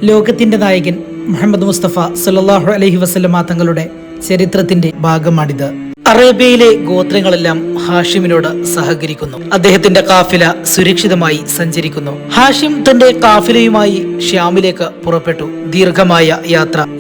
ലോകത്തിന്റെ നായകൻ മുഹമ്മദ് മുസ്തഫ സല്ലല്ലാഹു അലൈഹി വസല്ലമ തങ്ങളുടെ ചരിത്രത്തിന്റെ ഭാഗമാണിത്. അറേബ്യയിലെ ഗോത്രങ്ങളെല്ലാം ഹാഷിമിനോട് സഹകരിക്കുന്നു. അദ്ദേഹത്തിന്റെ കാഫില സുരക്ഷിതമായി സഞ്ചരിക്കുന്നു. ഹാഷിം തന്റെ കാഫിലയുമായി ഷ്യാമിലേക്ക് പുറപ്പെട്ടു. ദീർഘമായ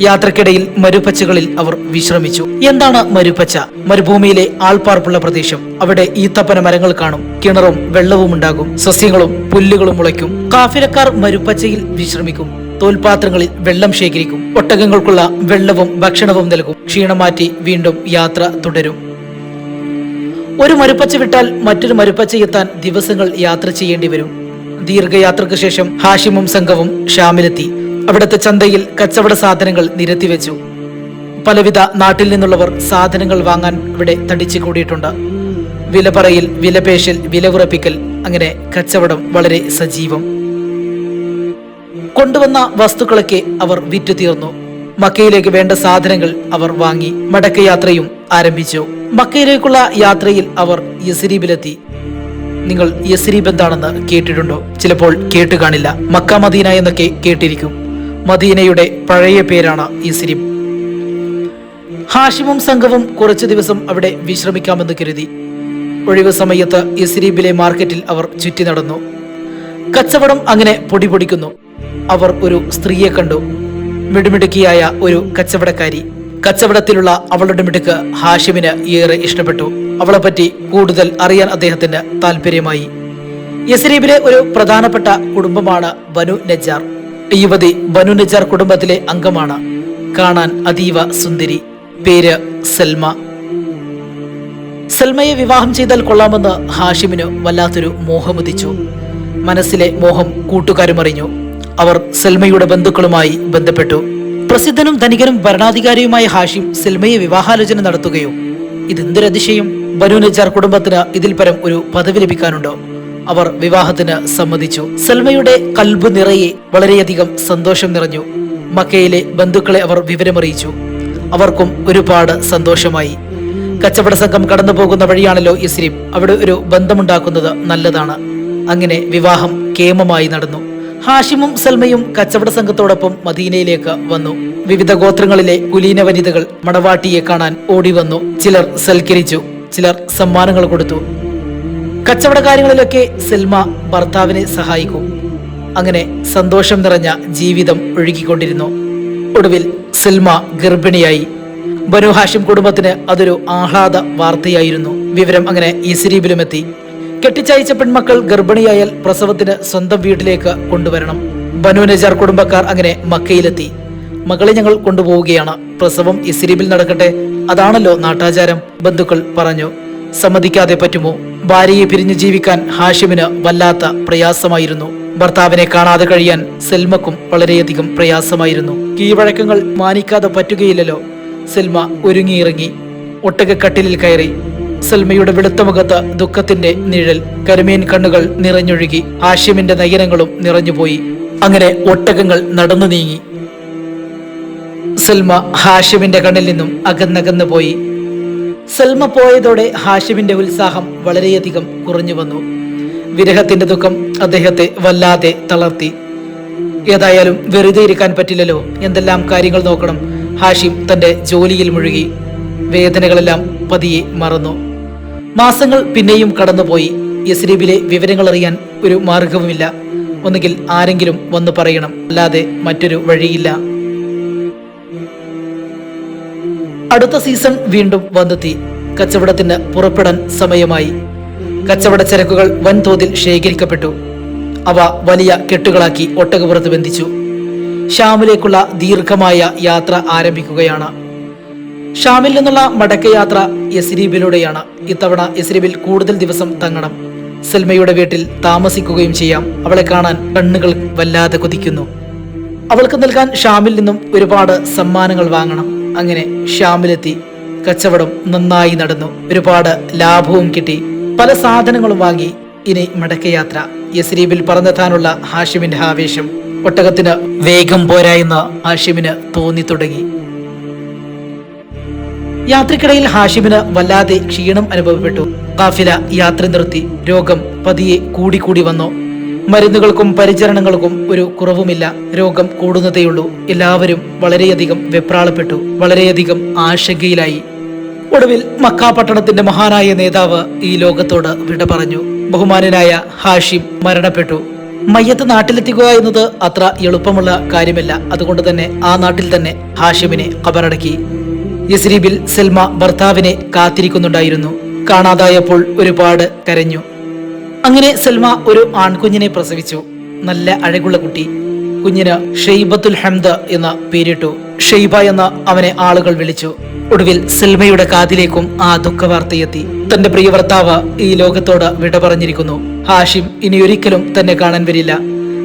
യാത്രക്കിടയിൽ മരുപ്പച്ചകളിൽ അവർ വിശ്രമിച്ചു. എന്താണ് മരുപ്പച്ച? മരുഭൂമിയിലെ ആൾപ്പാർപ്പുള്ള പ്രദേശം. അവിടെ ഈത്തപ്പന മരങ്ങൾ കാണും, കിണറും വെള്ളവും ഉണ്ടാകും, സസ്യങ്ങളും പുല്ലുകളും മുളയ്ക്കും. കാഫിലക്കാർ മരുപ്പച്ചയിൽ വിശ്രമിക്കും. തോൽപാത്രങ്ങളിൽ വെള്ളം ശേഖരിക്കും. ഒട്ടകങ്ങൾക്കുള്ള വെള്ളവും ഭക്ഷണവും നൽകും. ക്ഷീണം മാറ്റി വീണ്ടും യാത്ര തുടരും. ഒരു മരുപ്പച്ച വിട്ടാൽ മറ്റൊരു മരുപ്പച്ച എത്താൻ ദിവസങ്ങൾ യാത്ര ചെയ്യേണ്ടി വരും. ദീർഘയാത്രയ്ക്ക് ശേഷം ഹാഷിമും സംഘവും ഷ്യാമിലെത്തി. അവിടുത്തെ ചന്തയിൽ കച്ചവട സാധനങ്ങൾ നിരത്തിവെച്ചു. പലവിധ നാട്ടിൽ നിന്നുള്ളവർ സാധനങ്ങൾ വാങ്ങാൻ ഇവിടെ തടിച്ചു കൂടിയിട്ടുണ്ട്. വില പറയൽ, വിലപേശൽ, വില ഉറപ്പിക്കൽ, അങ്ങനെ കച്ചവടം വളരെ സജീവം. കൊണ്ടുവന്ന വസ്തുക്കളൊക്കെ അവർ വിറ്റു തീർന്നു. മക്കയിലേക്ക് വേണ്ട സാധനങ്ങൾ അവർ വാങ്ങി. മടക്കയാത്രയും ആരംഭിച്ചു. മക്കയിലേക്കുള്ള യാത്രയിൽ അവർ യസ്രീബിലെത്തി. നിങ്ങൾ യസ്രീബ് എന്താണെന്ന് കേട്ടിട്ടുണ്ടോ? ചിലപ്പോൾ കേട്ടു കാണില്ല. മക്ക മദീന എന്നൊക്കെ കേട്ടിരിക്കും. മദീനയുടെ പഴയ പേരാണ് യസ്രീബ്. ഹാഷിമും സംഘവും കുറച്ചു ദിവസം അവിടെ വിശ്രമിക്കാമെന്ന് കരുതി. ഒഴിവ് സമയത്ത് യസ്രീബിലെ മാർക്കറ്റിൽ അവർ ചുറ്റി നടന്നു. കച്ചവടം അങ്ങനെ പൊടിപൊടിക്കുന്നു. അവർ ഒരു സ്ത്രീയെ കണ്ടു. മിടുമിടുക്കിയായ ഒരു കച്ചവടക്കാരി. കച്ചവടത്തിലുള്ള അവളുടെ മിടുക്ക് ഹാഷിമിന് ഏറെ ഇഷ്ടപ്പെട്ടു. അവളെ പറ്റി കൂടുതൽ അറിയാൻ അദ്ദേഹത്തിന് താല്പര്യമായി. യസ്രീബിലെ ഒരു പ്രധാനപ്പെട്ട കുടുംബമാണ് ബനു നജ്ജാർ. ഈ യുവതി ബനു നജ്ജാർ കുടുംബത്തിലെ അംഗമാണ്. കാണാൻ അതീവ സുന്ദരി. പേര് സൽമ. സൽമയെ വിവാഹം ചെയ്താൽ കൊള്ളാമെന്ന് ഹാഷിമിന് വല്ലാത്തൊരു മോഹമുദിച്ചു. മനസ്സിലെ മോഹം കൂട്ടുകാരുമറിഞ്ഞു. അവർ സൽമയുടെ ബന്ധുക്കളുമായി ബന്ധപ്പെട്ടു. പ്രസിദ്ധനും ധനികനും ഭരണാധികാരിയുമായ ഹാഷിം സൽമയെ വിവാഹാലോചന നടത്തുകയോ? ഇതെന്തൊരതിശയം! ബനു നജ്ജാർ കുടുംബത്തിന് ഇതിൽ പരം ഒരു പദവി ലഭിക്കാനുണ്ടോ? അവർ വിവാഹത്തിന് സമ്മതിച്ചു. സൽമയുടെ കൽബ് നിറയെ വളരെയധികം സന്തോഷം നിറഞ്ഞു. മക്കയിലെ ബന്ധുക്കളെ അവർ വിവരമറിയിച്ചു. അവർക്കും ഒരുപാട് സന്തോഷമായി. കച്ചവട സംഘം കടന്നു പോകുന്ന വഴിയാണല്ലോ യസ്രീബ്. അവിടെ ഒരു ബന്ധമുണ്ടാക്കുന്നത് നല്ലതാണ്. അങ്ങനെ വിവാഹം കേമമായി നടന്നു. ഹാഷിമും സൽമയും കച്ചവട സംഘത്തോടൊപ്പം മദീനയിലേക്ക് വന്നു. വിവിധ ഗോത്രങ്ങളിലെ കുലീന വനിതകൾ മണവാട്ടിയെ കാണാൻ ഓടി വന്നു. ചിലർ സൽക്കരിച്ചു, ചിലർ സമ്മാനങ്ങൾ കൊടുത്തു. കച്ചവട കാര്യങ്ങളിലൊക്കെ സൽമ ഭർത്താവിനെ സഹായിക്കും. അങ്ങനെ സന്തോഷം നിറഞ്ഞ ജീവിതം ഒഴുകിക്കൊണ്ടിരുന്നു. ഒടുവിൽ സൽമ ഗർഭിണിയായി. ബനു ഹാഷിം കുടുംബത്തിന് അതൊരു ആഹ്ലാദ വാർത്തയായിരുന്നു. വിവരം അങ്ങനെ യസ്രീബിലുമെത്തി. കെട്ടിച്ചയച്ച പെൺമക്കൾ ഗർഭിണിയായാൽ പ്രസവത്തിന് സ്വന്തം വീട്ടിലേക്ക് കൊണ്ടുവരണം. ബനു നജ്ജാർ കുടുംബക്കാർ അങ്ങനെ മക്കയിലെത്തി. മകളെ ഞങ്ങൾ കൊണ്ടുപോവുകയാണ്. പ്രസവം യസ്രീബിൽ നടക്കട്ടെ, അതാണല്ലോ നാട്ടാചാരം, ബന്ധുക്കൾ പറഞ്ഞു. സമ്മതിക്കാതെ പറ്റുമോ? ഭാര്യയെ പിരിഞ്ഞു ജീവിക്കാൻ ഹാഷിമിന് വല്ലാത്ത പ്രയാസമായിരുന്നു. ഭർത്താവിനെ കാണാതെ കഴിയാൻ സൽമക്കും വളരെയധികം പ്രയാസമായിരുന്നു. കീഴ്വഴക്കങ്ങൾ മാനിക്കാതെ പറ്റുകയില്ലല്ലോ. സൽമ ഒരുങ്ങിയിറങ്ങി ഒട്ടകക്കട്ടിലിൽ കയറി. സൽമയുടെ വെളുത്ത മുഖത്ത് ദുഃഖത്തിന്റെ നിഴൽ. കരിമീൻ കണ്ണുകൾ നിറഞ്ഞൊഴുകി. ഹാഷിമിന്റെ നയനങ്ങളും നിറഞ്ഞുപോയി. അങ്ങനെ ഒട്ടകങ്ങൾ നടന്നു നീങ്ങി. സൽമ ഹാഷിമിന്റെ കണ്ണിൽ നിന്നും അകന്നകന്നു പോയി. സൽമ പോയതോടെ ഹാഷിമിന്റെ ഉത്സാഹം വളരെയധികം കുറഞ്ഞു വന്നു. വിരഹത്തിന്റെ ദുഃഖം അദ്ദേഹത്തെ വല്ലാതെ തളർത്തി. ഏതായാലും വെറുതെ ഇരിക്കാൻ പറ്റില്ലല്ലോ, എന്തെല്ലാം കാര്യങ്ങൾ നോക്കണം. ഹാഷിം തന്റെ ജോലിയിൽ മുഴുകി. വേദനകളെല്ലാം പതിയെ മറന്നു. മാസങ്ങൾ പിന്നെയും കടന്നുപോയി. യസ്രീബിലെ വിവരങ്ങൾ അറിയാൻ ഒരു മാർഗവുമില്ല. ഒന്നുകിൽ ആരെങ്കിലും വന്നു പറയണം, അല്ലാതെ മറ്റൊരു വഴിയില്ല. അടുത്ത സീസൺ വീണ്ടും വന്നെത്തി. കച്ചവടത്തിന് പുറപ്പെടാൻ സമയമായി. കച്ചവട ചരക്കുകൾ വൻതോതിൽ ശേഖരിക്കപ്പെട്ടു. അവ വലിയ കെട്ടുകളാക്കി ഒട്ടകപ്പുറത്ത് ബന്ധിച്ചു. ഷ്യാമിലേക്കുള്ള ദീർഘമായ യാത്ര ആരംഭിക്കുകയാണ്. ഷ്യാമിൽ നിന്നുള്ള മടക്കയാത്ര യസ്രീബിലൂടെയാണ്. ഇത്തവണ യസ്രീബിൽ കൂടുതൽ ദിവസം തങ്ങണം. സൽമയുടെ വീട്ടിൽ താമസിക്കുകയും ചെയ്യാം. അവളെ കാണാൻ കണ്ണുകൾ വല്ലാതെ കൊതിക്കുന്നു. അവൾക്ക് നൽകാൻ ഷ്യാമിൽ നിന്നും ഒരുപാട് സമ്മാനങ്ങൾ വാങ്ങണം. അങ്ങനെ ഷ്യാമിലെത്തി. കച്ചവടം നന്നായി നടന്നു. ഒരുപാട് ലാഭവും കിട്ടി. പല സാധനങ്ങളും വാങ്ങി. ഇനി മടക്കയാത്ര. യസ്രീബിൽ പറന്നെത്താനുള്ള ഹാഷിമിന്റെ ആവേശം. ഒട്ടകത്തിന് വേഗം പോരായെന്ന് ഹാഷിമിന് തോന്നി തുടങ്ങി. യാത്രക്കിടയിൽ ഹാഷിമിന് വല്ലാതെ ക്ഷീണം അനുഭവപ്പെട്ടു. കാഫില യാത്ര നിർത്തി. രോഗം പതിയെ കൂടിക്കൂടി വന്നു. മരുന്നുകൾക്കും പരിചരണങ്ങൾക്കും ഒരു കുറവുമില്ല. രോഗം കൂടുന്നതേയുള്ളൂ. എല്ലാവരും വളരെയധികം വെപ്രാളപ്പെട്ടു, വളരെയധികം ആശങ്കയിലായി. ഒടുവിൽ മക്ക പട്ടണത്തിന്റെ മഹാനായ നേതാവ് ഈ ലോകത്തോട് വിട പറഞ്ഞു. ബഹുമാനനായ ഹാഷിം മരണപ്പെട്ടു. മയ്യത്ത് നാട്ടിലെത്തിക്കുക എന്നത് അത്ര എളുപ്പമുള്ള കാര്യമല്ല. അതുകൊണ്ട് തന്നെ ആ നാട്ടിൽ തന്നെ ഹാഷിമിനെ ഖബറടക്കി. യസ്രീബിൽ സൽമ ഭർത്താവിനെ കാത്തിരിക്കുന്നുണ്ടായിരുന്നു. കാണാതായപ്പോൾ ഒരുപാട് കരഞ്ഞു. അങ്ങനെ സൽമ ഒരു ആൺകുഞ്ഞിനെ പ്രസവിച്ചു. നല്ല അഴകുള്ള കുട്ടി. കുഞ്ഞിന് ഷെയ്ബത്തുൽ ഹംദ് എന്ന പേരിട്ടു. ഷെയ്ബ എന്ന അവനെ ആളുകൾ വിളിച്ചു. ഒടുവിൽ സൽമയുടെ കാതിലേക്കും ആ ദുഃഖവാർത്തയെത്തി. തന്റെ പ്രിയ ഭർത്താവ് ഈ ലോകത്തോട് വിട പറഞ്ഞിരിക്കുന്നു. ഹാഷിം ഇനിയൊരിക്കലും തന്നെ കാണാൻ വരില്ല.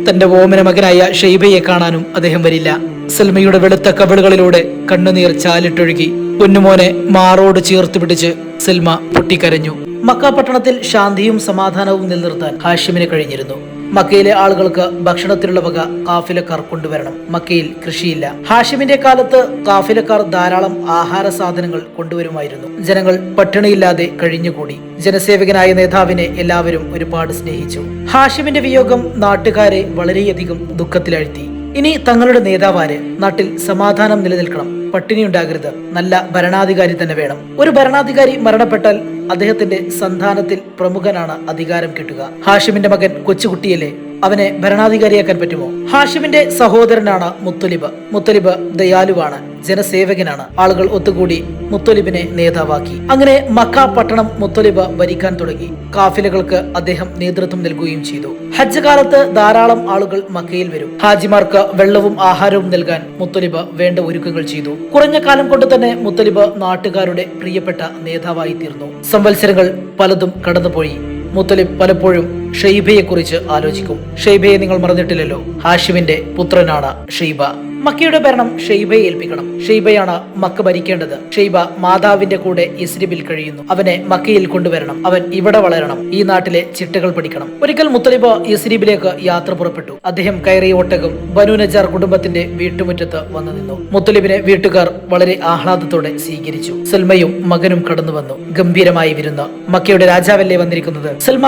തന്റെ ഓമന മകനായ ഷെയ്ബയെ കാണാനും അദ്ദേഹം വരില്ല. സൽമയുടെ വെളുത്ത കവിളുകളിലൂടെ കണ്ണുനീർ ചാലിട്ടൊഴുകി. പൊന്നുമോനെ മാറോട് ചേർത്ത് പിടിച്ച് സൽമ പൊട്ടിക്കരഞ്ഞു. മക്ക പട്ടണത്തിൽ ശാന്തിയും സമാധാനവും നിലനിർത്താൻ ഹാഷിമിന് കഴിഞ്ഞിരുന്നു. മക്കയിലെ ആളുകൾക്ക് ഭക്ഷണത്തിനുള്ള വക കാഫിലക്കാർ കൊണ്ടുവരണം. മക്കയിൽ കൃഷിയില്ല. ഹാഷിമിന്റെ കാലത്ത് കാഫിലക്കാർ ധാരാളം ആഹാര സാധനങ്ങൾ കൊണ്ടുവരുമായിരുന്നു. ജനങ്ങൾ പട്ടിണിയില്ലാതെ കഴിഞ്ഞുകൂടി. ജനസേവകനായ നേതാവിനെ എല്ലാവരും ഒരുപാട് സ്നേഹിച്ചു. ഹാഷിമിന്റെ വിയോഗം നാട്ടുകാരെ വളരെയധികം ദുഃഖത്തിലാഴ്ത്തി. ഇനി തങ്ങളുടെ നേതാവാര്? നാട്ടിൽ സമാധാനം നിലനിൽക്കണം, പട്ടിണി ഉണ്ടാകരുത്, നല്ല ഭരണാധികാരി തന്നെ വേണം. ഒരു ഭരണാധികാരി മരണപ്പെട്ടാൽ അദ്ദേഹത്തിന്റെ സന്താനത്തിൽ പ്രമുഖനാണ് അധികാരം കിട്ടുക. ഹാഷിമിന്റെ മകൻ കൊച്ചുകുട്ടിയല്ലേ, അവനെ ഭരണാധികാരിയാക്കാൻ പറ്റുമോ? ഹാഷിമിന്റെ സഹോദരനാണ് മുത്തലിബ്. മുത്തലിബ് ദയാലുവാണ്, ജനസേവകനാണ്. ആളുകൾ ഒത്തുകൂടി മുത്തലിബിനെ നേതാവാക്കി. അങ്ങനെ മക്ക പട്ടണം മുത്തലിബ് ഭരിക്കാൻ തുടങ്ങി. കാഫിലകൾക്ക് അദ്ദേഹം നേതൃത്വം നൽകുകയും ചെയ്തു. ഹജ്ജ് കാലത്ത് ധാരാളം ആളുകൾ മക്കയിൽ വരും. ഹാജിമാർക്ക് വെള്ളവും ആഹാരവും നൽകാൻ മുത്തലിബ് വേണ്ട ഒരുക്കങ്ങൾ ചെയ്തു. കുറഞ്ഞ കാലം കൊണ്ട് തന്നെ മുത്തലിബ് നാട്ടുകാരുടെ പ്രിയപ്പെട്ട നേതാവായി തീർന്നു. സംവത്സരങ്ങൾ പലതും കടന്നുപോയി. മുത്തലിബ് പലപ്പോഴും ഷെയ്ബയെ കുറിച്ച് ആലോചിക്കും. ഷെയ്ബയെ നിങ്ങൾ മറന്നിട്ടില്ലല്ലോ, ഹാഷിമിന്റെ പുത്രനാണ് ഷെയ്ബ. മക്കയുടെ ഭരണം ഷെയ്ബയെ ഏൽപ്പിക്കണം. ഷെയ്ബയാണ് മക്ക ഭരിക്കേണ്ടത്. ഷെയ്ബ മാതാവിന്റെ കൂടെ യസ്രിബിൽ കഴിയുന്നു. അവനെ മക്കയിൽ കൊണ്ടുവരണം. അവൻ ഇവിടെ വളരണം. ഈ നാട്ടിലെ ചിട്ടകൾ പഠിക്കണം. ഒരിക്കൽ മുത്തലിബ് യസ്രിബിലേക്ക് യാത്ര പുറപ്പെട്ടു. അദ്ദേഹം കയറിയ ഒട്ടകം ബനു നജാർ കുടുംബത്തിന്റെ വീട്ടുമുറ്റത്ത് വന്നു നിന്നു. മുത്തലിബിനെ വീട്ടുകാർ വളരെ ആഹ്ലാദത്തോടെ സ്വീകരിച്ചു. സൽമയും മകനും കടന്നു വന്നു. ഗംഭീരമായി വിരുന്ന്. മക്കയുടെ രാജാവല്ലേ വന്നിരിക്കുന്നത്? സൽമ,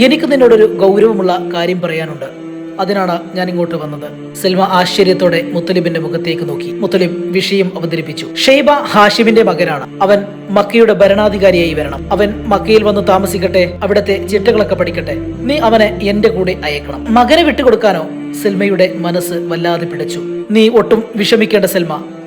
എനിക്ക് നിന്നോടൊരു ഗൗരവമുള്ള കാര്യം പറയാനുണ്ട്. അതിനാണ് ഞാൻ ഇങ്ങോട്ട് വന്നത്. സൽമ ആശ്ചര്യത്തോടെ മുത്തലിബിന്റെ മുഖത്തേക്ക് നോക്കി. മുത്തലിബ് വിഷയം അവതരിപ്പിച്ചു. ഷെയ്ബ ഹാഷിമിന്റെ മകനാണ്. അവൻ മക്കയുടെ ഭരണാധികാരിയായി വരണം. അവൻ മക്കയിൽ വന്ന് താമസിക്കട്ടെ, അവിടത്തെ ചിട്ടകളൊക്കെ പഠിക്കട്ടെ. നീ അവനെ എന്റെ കൂടെ അയക്കണം. മകനെ വിട്ടുകൊടുക്കാനോ? സൽമയുടെ മനസ്സ് വല്ലാതെ പിടച്ചു. നീ ഒട്ടും വിഷമിക്കേണ്ട സൽമ.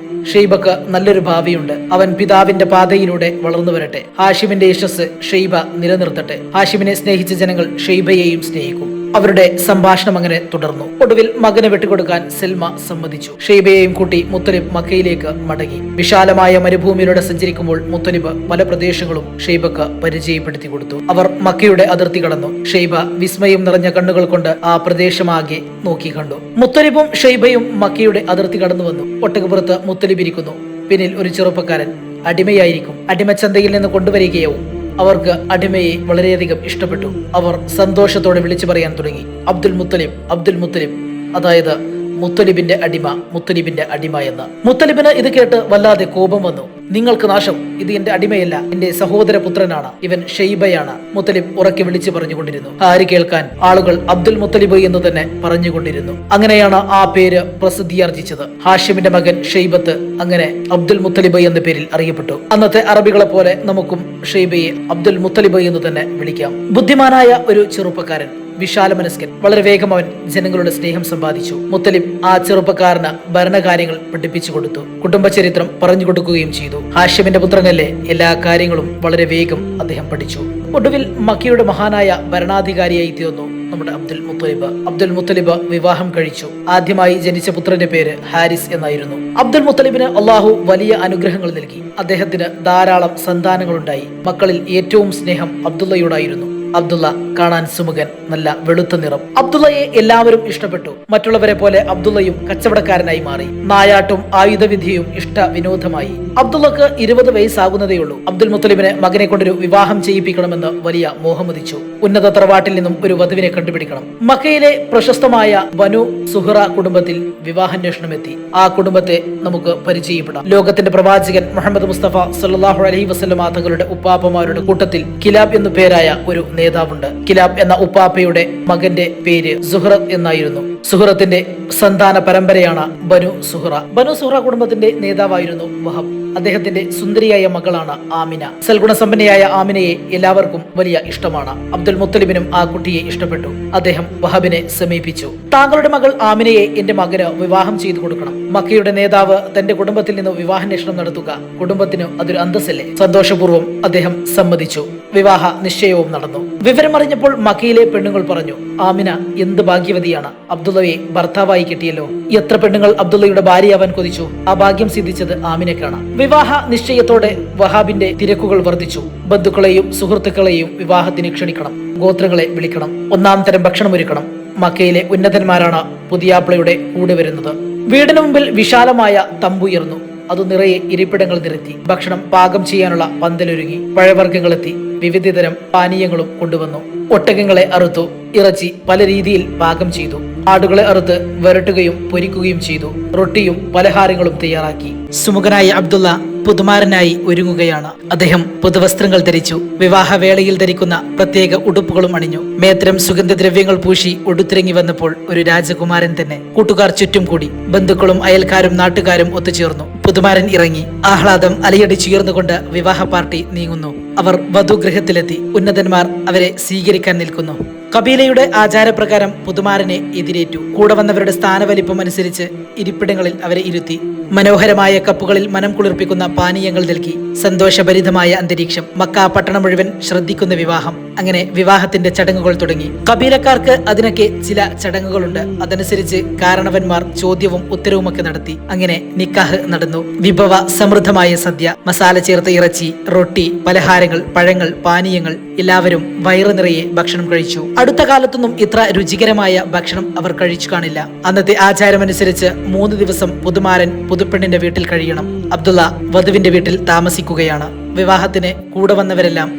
ഷെയ്ബക്ക് നല്ലൊരു ഭാവിയുണ്ട്. അവൻ പിതാവിന്റെ പാതയിലൂടെ വളർന്നു വരട്ടെ. ഹാഷിമിന്റെ യശസ് ഷെയ്ബ നിലനിർത്തട്ടെ. ഹാഷിമിനെ സ്നേഹിച്ച ജനങ്ങൾ ഷെയ്ബയെയും സ്നേഹിക്കും. അവരുടെ സംഭാഷണം അങ്ങനെ തുടർന്നു. ഒടുവിൽ മകനെ വിട്ടുകൊടുക്കാൻ സൽമ സമ്മതിച്ചു. ഷെയ്ബയെയും കൂട്ടി മുത്തലിബ് മക്കയിലേക്ക് മടങ്ങി. വിശാലമായ മരുഭൂമിയിലൂടെ സഞ്ചരിക്കുമ്പോൾ മുത്തലിബ് പല പ്രദേശങ്ങളും ഷെയ്ബക്ക് പരിചയപ്പെടുത്തി കൊടുത്തു. അവർ മക്കയുടെ അതിർത്തി കടന്നു. ഷെയ്ബ വിസ്മയം നിറഞ്ഞ കണ്ണുകൾ കൊണ്ട് ആ പ്രദേശമാകെ നോക്കി കണ്ടു. മുത്തലിബും ഷെയ്ബയും മക്കയുടെ അതിർത്തി കടന്നു വന്നു. ഒട്ടകപ്പുറത്ത് മുത്തലിബ് ഇരിക്കുന്നു. പിന്നിൽ ഒരു ചെറുപ്പക്കാരൻ. അടിമയായിരിക്കും. അടിമച്ചന്തയിൽ നിന്ന് കൊണ്ടുവരികയാവും. അവർക്ക് അടിമയെ വളരെയധികം ഇഷ്ടപ്പെട്ടു. അവർ സന്തോഷത്തോടെ വിളിച്ചു പറയാൻ തുടങ്ങി, അബ്ദുൽ മുത്തലിബ്, അബ്ദുൽ മുത്തലിബ്, അതായത് മുത്തലിബിന്റെ അടിമ, മുത്തലിബിന്റെ അടിമ എന്ന്. മുത്തലിബിന് ഇത് കേട്ട് വല്ലാതെ കോപം വന്നു. നിങ്ങൾക്ക് നാശം, ഇത് എന്റെ അടിമയല്ല, എന്റെ സഹോദര പുത്രനാണ്, ഇവൻ ഷെയ്ബയാണ്. മുത്തലിബ് ഉറക്കെ വിളിച്ചു പറഞ്ഞുകൊണ്ടിരുന്നു. ആര് കേൾക്കാൻ? ആളുകൾ അബ്ദുൽ മുത്തലിബ് എന്ന് തന്നെ പറഞ്ഞുകൊണ്ടിരുന്നു. അങ്ങനെയാണ് ആ പേര് പ്രസിദ്ധിയാർജിച്ചത്. ഹാഷിമിന്റെ മകൻ ഷെയ്ബത്ത് അങ്ങനെ അബ്ദുൽ മുത്തലിബ് എന്ന പേരിൽ അറിയപ്പെട്ടു. അന്നത്തെ അറബികളെ പോലെ നമുക്കും ഷെയ്ബയെ അബ്ദുൽ മുത്തലിബ് എന്ന് തന്നെ വിളിക്കാം. ബുദ്ധിമാനായ ഒരു ചെറുപ്പക്കാരൻ, വിശാല മനസ്കൻ. വളരെ വേഗം അവൻ ജനങ്ങളുടെ സ്നേഹം സമ്പാദിച്ചു. മുത്തലിബ് ആ ചെറുപ്പക്കാരന് ഭരണകാര്യങ്ങൾ പഠിപ്പിച്ചു കൊടുത്തു. കുടുംബ ചരിത്രം പറഞ്ഞു കൊടുക്കുകയും ചെയ്തു. ഹാഷിമിന്റെ പുത്രനല്ലേ, എല്ലാ കാര്യങ്ങളും വളരെ വേഗം അദ്ദേഹം പഠിച്ചു. ഒടുവിൽ മക്കയുടെ മഹാനായ ഭരണാധികാരിയായി തീർന്നു നമ്മുടെ അബ്ദുൽ മുത്തലിബ്. അബ്ദുൽ മുത്തലിബ് വിവാഹം കഴിച്ചു. ആദ്യമായി ജനിച്ച പുത്രന്റെ പേര് ഹാരിസ് എന്നായിരുന്നു. അബ്ദുൽ മുത്തലിബിന് അള്ളാഹു വലിയ അനുഗ്രഹങ്ങൾ നൽകി. അദ്ദേഹത്തിന് ധാരാളം സന്താനങ്ങളുണ്ടായി. മക്കളിൽ ഏറ്റവും സ്നേഹം അബ്ദുള്ളയോടായിരുന്നു. അബ്ദുള്ള കാണാൻ സുമുഖൻ, നല്ല വെളുത്ത നിറം. അബ്ദുള്ളയെ എല്ലാവരും ഇഷ്ടപ്പെട്ടു. മറ്റുള്ളവരെ പോലെ അബ്ദുള്ളയും കച്ചവടക്കാരനായി മാറി. നായാട്ടും ആയുധവിദ്യയും ഇഷ്ട വിനോദമായി. അബ്ദുള്ളക്ക് 20 വയസ്സാകുന്നതേയുള്ളൂ. അബ്ദുൽ മുത്തലിബിനെ മകനെ കൊണ്ടൊരു വിവാഹം ചെയ്യിപ്പിക്കണമെന്ന് വലിയ മോഹമുദിച്ചു. ഉന്നത തറവാട്ടിൽ നിന്നും ഒരു വധുവിനെ കണ്ടുപിടിക്കണം. മക്കയിലെ പ്രശസ്തമായ ബനു സുഹറ കുടുംബത്തിൽ വിവാഹാന്വേഷണം എത്തി. ആ കുടുംബത്തെ നമുക്ക് പരിചയപ്പെടാം. ലോകത്തിന്റെ പ്രവാചകൻ മുഹമ്മദ് മുസ്തഫ സല്ലല്ലാഹു അലൈഹി വസല്ലമ തങ്ങളുടെ ഉപ്പാപ്പമാരുടെ കൂട്ടത്തിൽ കിലാബ് എന്നു പേരായ ഒരു നേതാവുണ്ട്. കിലാബ് എന്ന ഉപ്പാപ്പയുടെ മകന്റെ പേര് സുഹ്റത്ത് എന്നായിരുന്നു. സുഹ്റത്തിന്റെ സന്താന പരമ്പരയാണ് ബനു സുഹ്റ. ബനു സുഹ്റ കുടുംബത്തിന്റെ നേതാവായിരുന്നു വഹബ്. അദ്ദേഹത്തിന്റെ സുന്ദരിയായ മകളാണ് ആമിന. സൽഗുണസമ്പന്നയായ ആമിനയെ എല്ലാവർക്കും വലിയ ഇഷ്ടമാണ്. അബ്ദുൽ മുത്തലിബിനും ആ കുട്ടിയെ ഇഷ്ടപ്പെട്ടു. അദ്ദേഹം വഹബിനെ സമീപിച്ചു. താങ്കളുടെ മകൾ ആമിനയെ എന്റെ മകന് വിവാഹം ചെയ്തു കൊടുക്കണം. മക്കയുടെ നേതാവ് തന്റെ കുടുംബത്തിൽ നിന്ന് വിവാഹാന്വേഷണം നടത്തുക കുടുംബത്തിന് അതൊരു അന്തസ്സല്ലേ? സന്തോഷപൂർവ്വം അദ്ദേഹം സമ്മതിച്ചു. വിവാഹ നിശ്ചയവും നടന്നു. വിവരമറിഞ്ഞപ്പോൾ മക്കയിലെ പെണ്ണുങ്ങൾ പറഞ്ഞു, ആമിന എന്ത് ഭാഗ്യവതിയാണ്, അബ്ദുള്ളയെ ഭർത്താവായി കിട്ടിയല്ലോ. എത്ര പെണ്ണുങ്ങൾ അബ്ദുള്ളയുടെ ഭാര്യയാവാൻ കൊതിച്ചു. ആ ഭാഗ്യം സിദ്ധിച്ചത് ആമിനക്കാണ്. വിവാഹ നിശ്ചയത്തോടെ വഹാബിന്റെ തിരക്കുകൾ വർദ്ധിച്ചു. ബന്ധുക്കളെയും സുഹൃത്തുക്കളെയും വിവാഹത്തിന് ക്ഷണിക്കണം. ഗോത്രങ്ങളെ വിളിക്കണം. ഒന്നാം തരം ഭക്ഷണം ഒരുക്കണം. മക്കയിലെ ഉന്നതന്മാരാണ് പുതിയാപ്ലയുടെ കൂടെ വരുന്നത്. വീടിന് മുമ്പിൽ വിശാലമായ തമ്പുയർന്നു. അത് നിറയെ ഇരിപ്പിടങ്ങൾ നിരത്തി. ഭക്ഷണം പാകം ചെയ്യാനുള്ള പന്തലൊരുങ്ങി. പഴവർഗ്ഗങ്ങളെത്തി. വിവിധതരം പാനീയങ്ങളും കൊണ്ടുവന്നു. ഒട്ടകങ്ങളെ അറുത്തു. ഇറച്ചി പല രീതിയിൽ പാകം ചെയ്തു. ആടുകളെ അറുത്ത് വരട്ടുകയും പൊരിക്കുകയും ചെയ്തു. റൊട്ടിയും പലഹാരങ്ങളും തയ്യാറാക്കി. സുമുഖനായ അബ്ദുള്ള പുതുമാരനായി ഒരുങ്ങുകയാണ്. അദ്ദേഹം പുതുവസ്ത്രങ്ങൾ ധരിച്ചു. വിവാഹവേളയിൽ ധരിക്കുന്ന പ്രത്യേക ഉടുപ്പുകളും അണിഞ്ഞു. മേത്തരം സുഗന്ധദ്രവ്യങ്ങൾ പൂശി ഒടുത്തിറങ്ങി വന്നപ്പോൾ ഒരു രാജകുമാരൻ തന്നെ. കൂട്ടുകാർ ചുറ്റും കൂടി. ബന്ധുക്കളും അയൽക്കാരും നാട്ടുകാരും ഒത്തുചേർന്നു. പുതുമാരൻ ഇറങ്ങി. ആഹ്ലാദം അലയടിച്ചുയർന്നുകൊണ്ട് വിവാഹ പാർട്ടി നീങ്ങുന്നു. അവർ വധുഗൃഹത്തിലെത്തി. ഉന്നതന്മാർ അവരെ സ്വീകരിക്കാൻ നിൽക്കുന്നു. കബീലയുടെ ആചാരപ്രകാരം പുതുമാരനെ എതിരേറ്റു. കൂടെ വന്നവരുടെ സ്ഥാനവലിപ്പം അനുസരിച്ച് ഇരിപ്പിടങ്ങളിൽ അവരെ ഇരുത്തി. മനോഹരമായ കപ്പുകളിൽ മനം കുളിർപ്പിക്കുന്ന പാനീയങ്ങൾ നൽകി. സന്തോഷഭരിതമായ അന്തരീക്ഷം. മക്ക പട്ടണം മുഴുവൻ ശ്രദ്ധിക്കുന്ന വിവാഹം. അങ്ങനെ വിവാഹത്തിന്റെ ചടങ്ങുകൾ തുടങ്ങി. കബീലക്കാർക്ക് അതിനൊക്കെ ചില ചടങ്ങുകളുണ്ട്. അതനുസരിച്ച് കാരണവന്മാർ ചോദ്യവും ഉത്തരവുമൊക്കെ നടത്തി. അങ്ങനെ നിക്കാഹ് നടന്നു. വിഭവ സമൃദ്ധമായ സദ്യ, മസാല ചേർത്ത ഇറച്ചി, റൊട്ടി, പലഹാരങ്ങൾ, പഴങ്ങൾ, പാനീയങ്ങൾ. എല്ലാവരും വയറു നിറയെ ഭക്ഷണം കഴിച്ചു. അടുത്ത കാലത്തൊന്നും ഇത്ര രുചികരമായ ഭക്ഷണം അവർ കഴിച്ചു കാണില്ല. അന്നത്തെ ആചാരമനുസരിച്ച് 3 ദിവസം പുതുമാരൻ പുതുപ്പെണ്ണിന്റെ വീട്ടിൽ കഴിയണം. അബ്ദുള്ള വധുവിന്റെ വീട്ടിൽ താമസിക്കുകയാണ്. വിവാഹത്തിന് കൂടെ വന്നവരെല്ലാം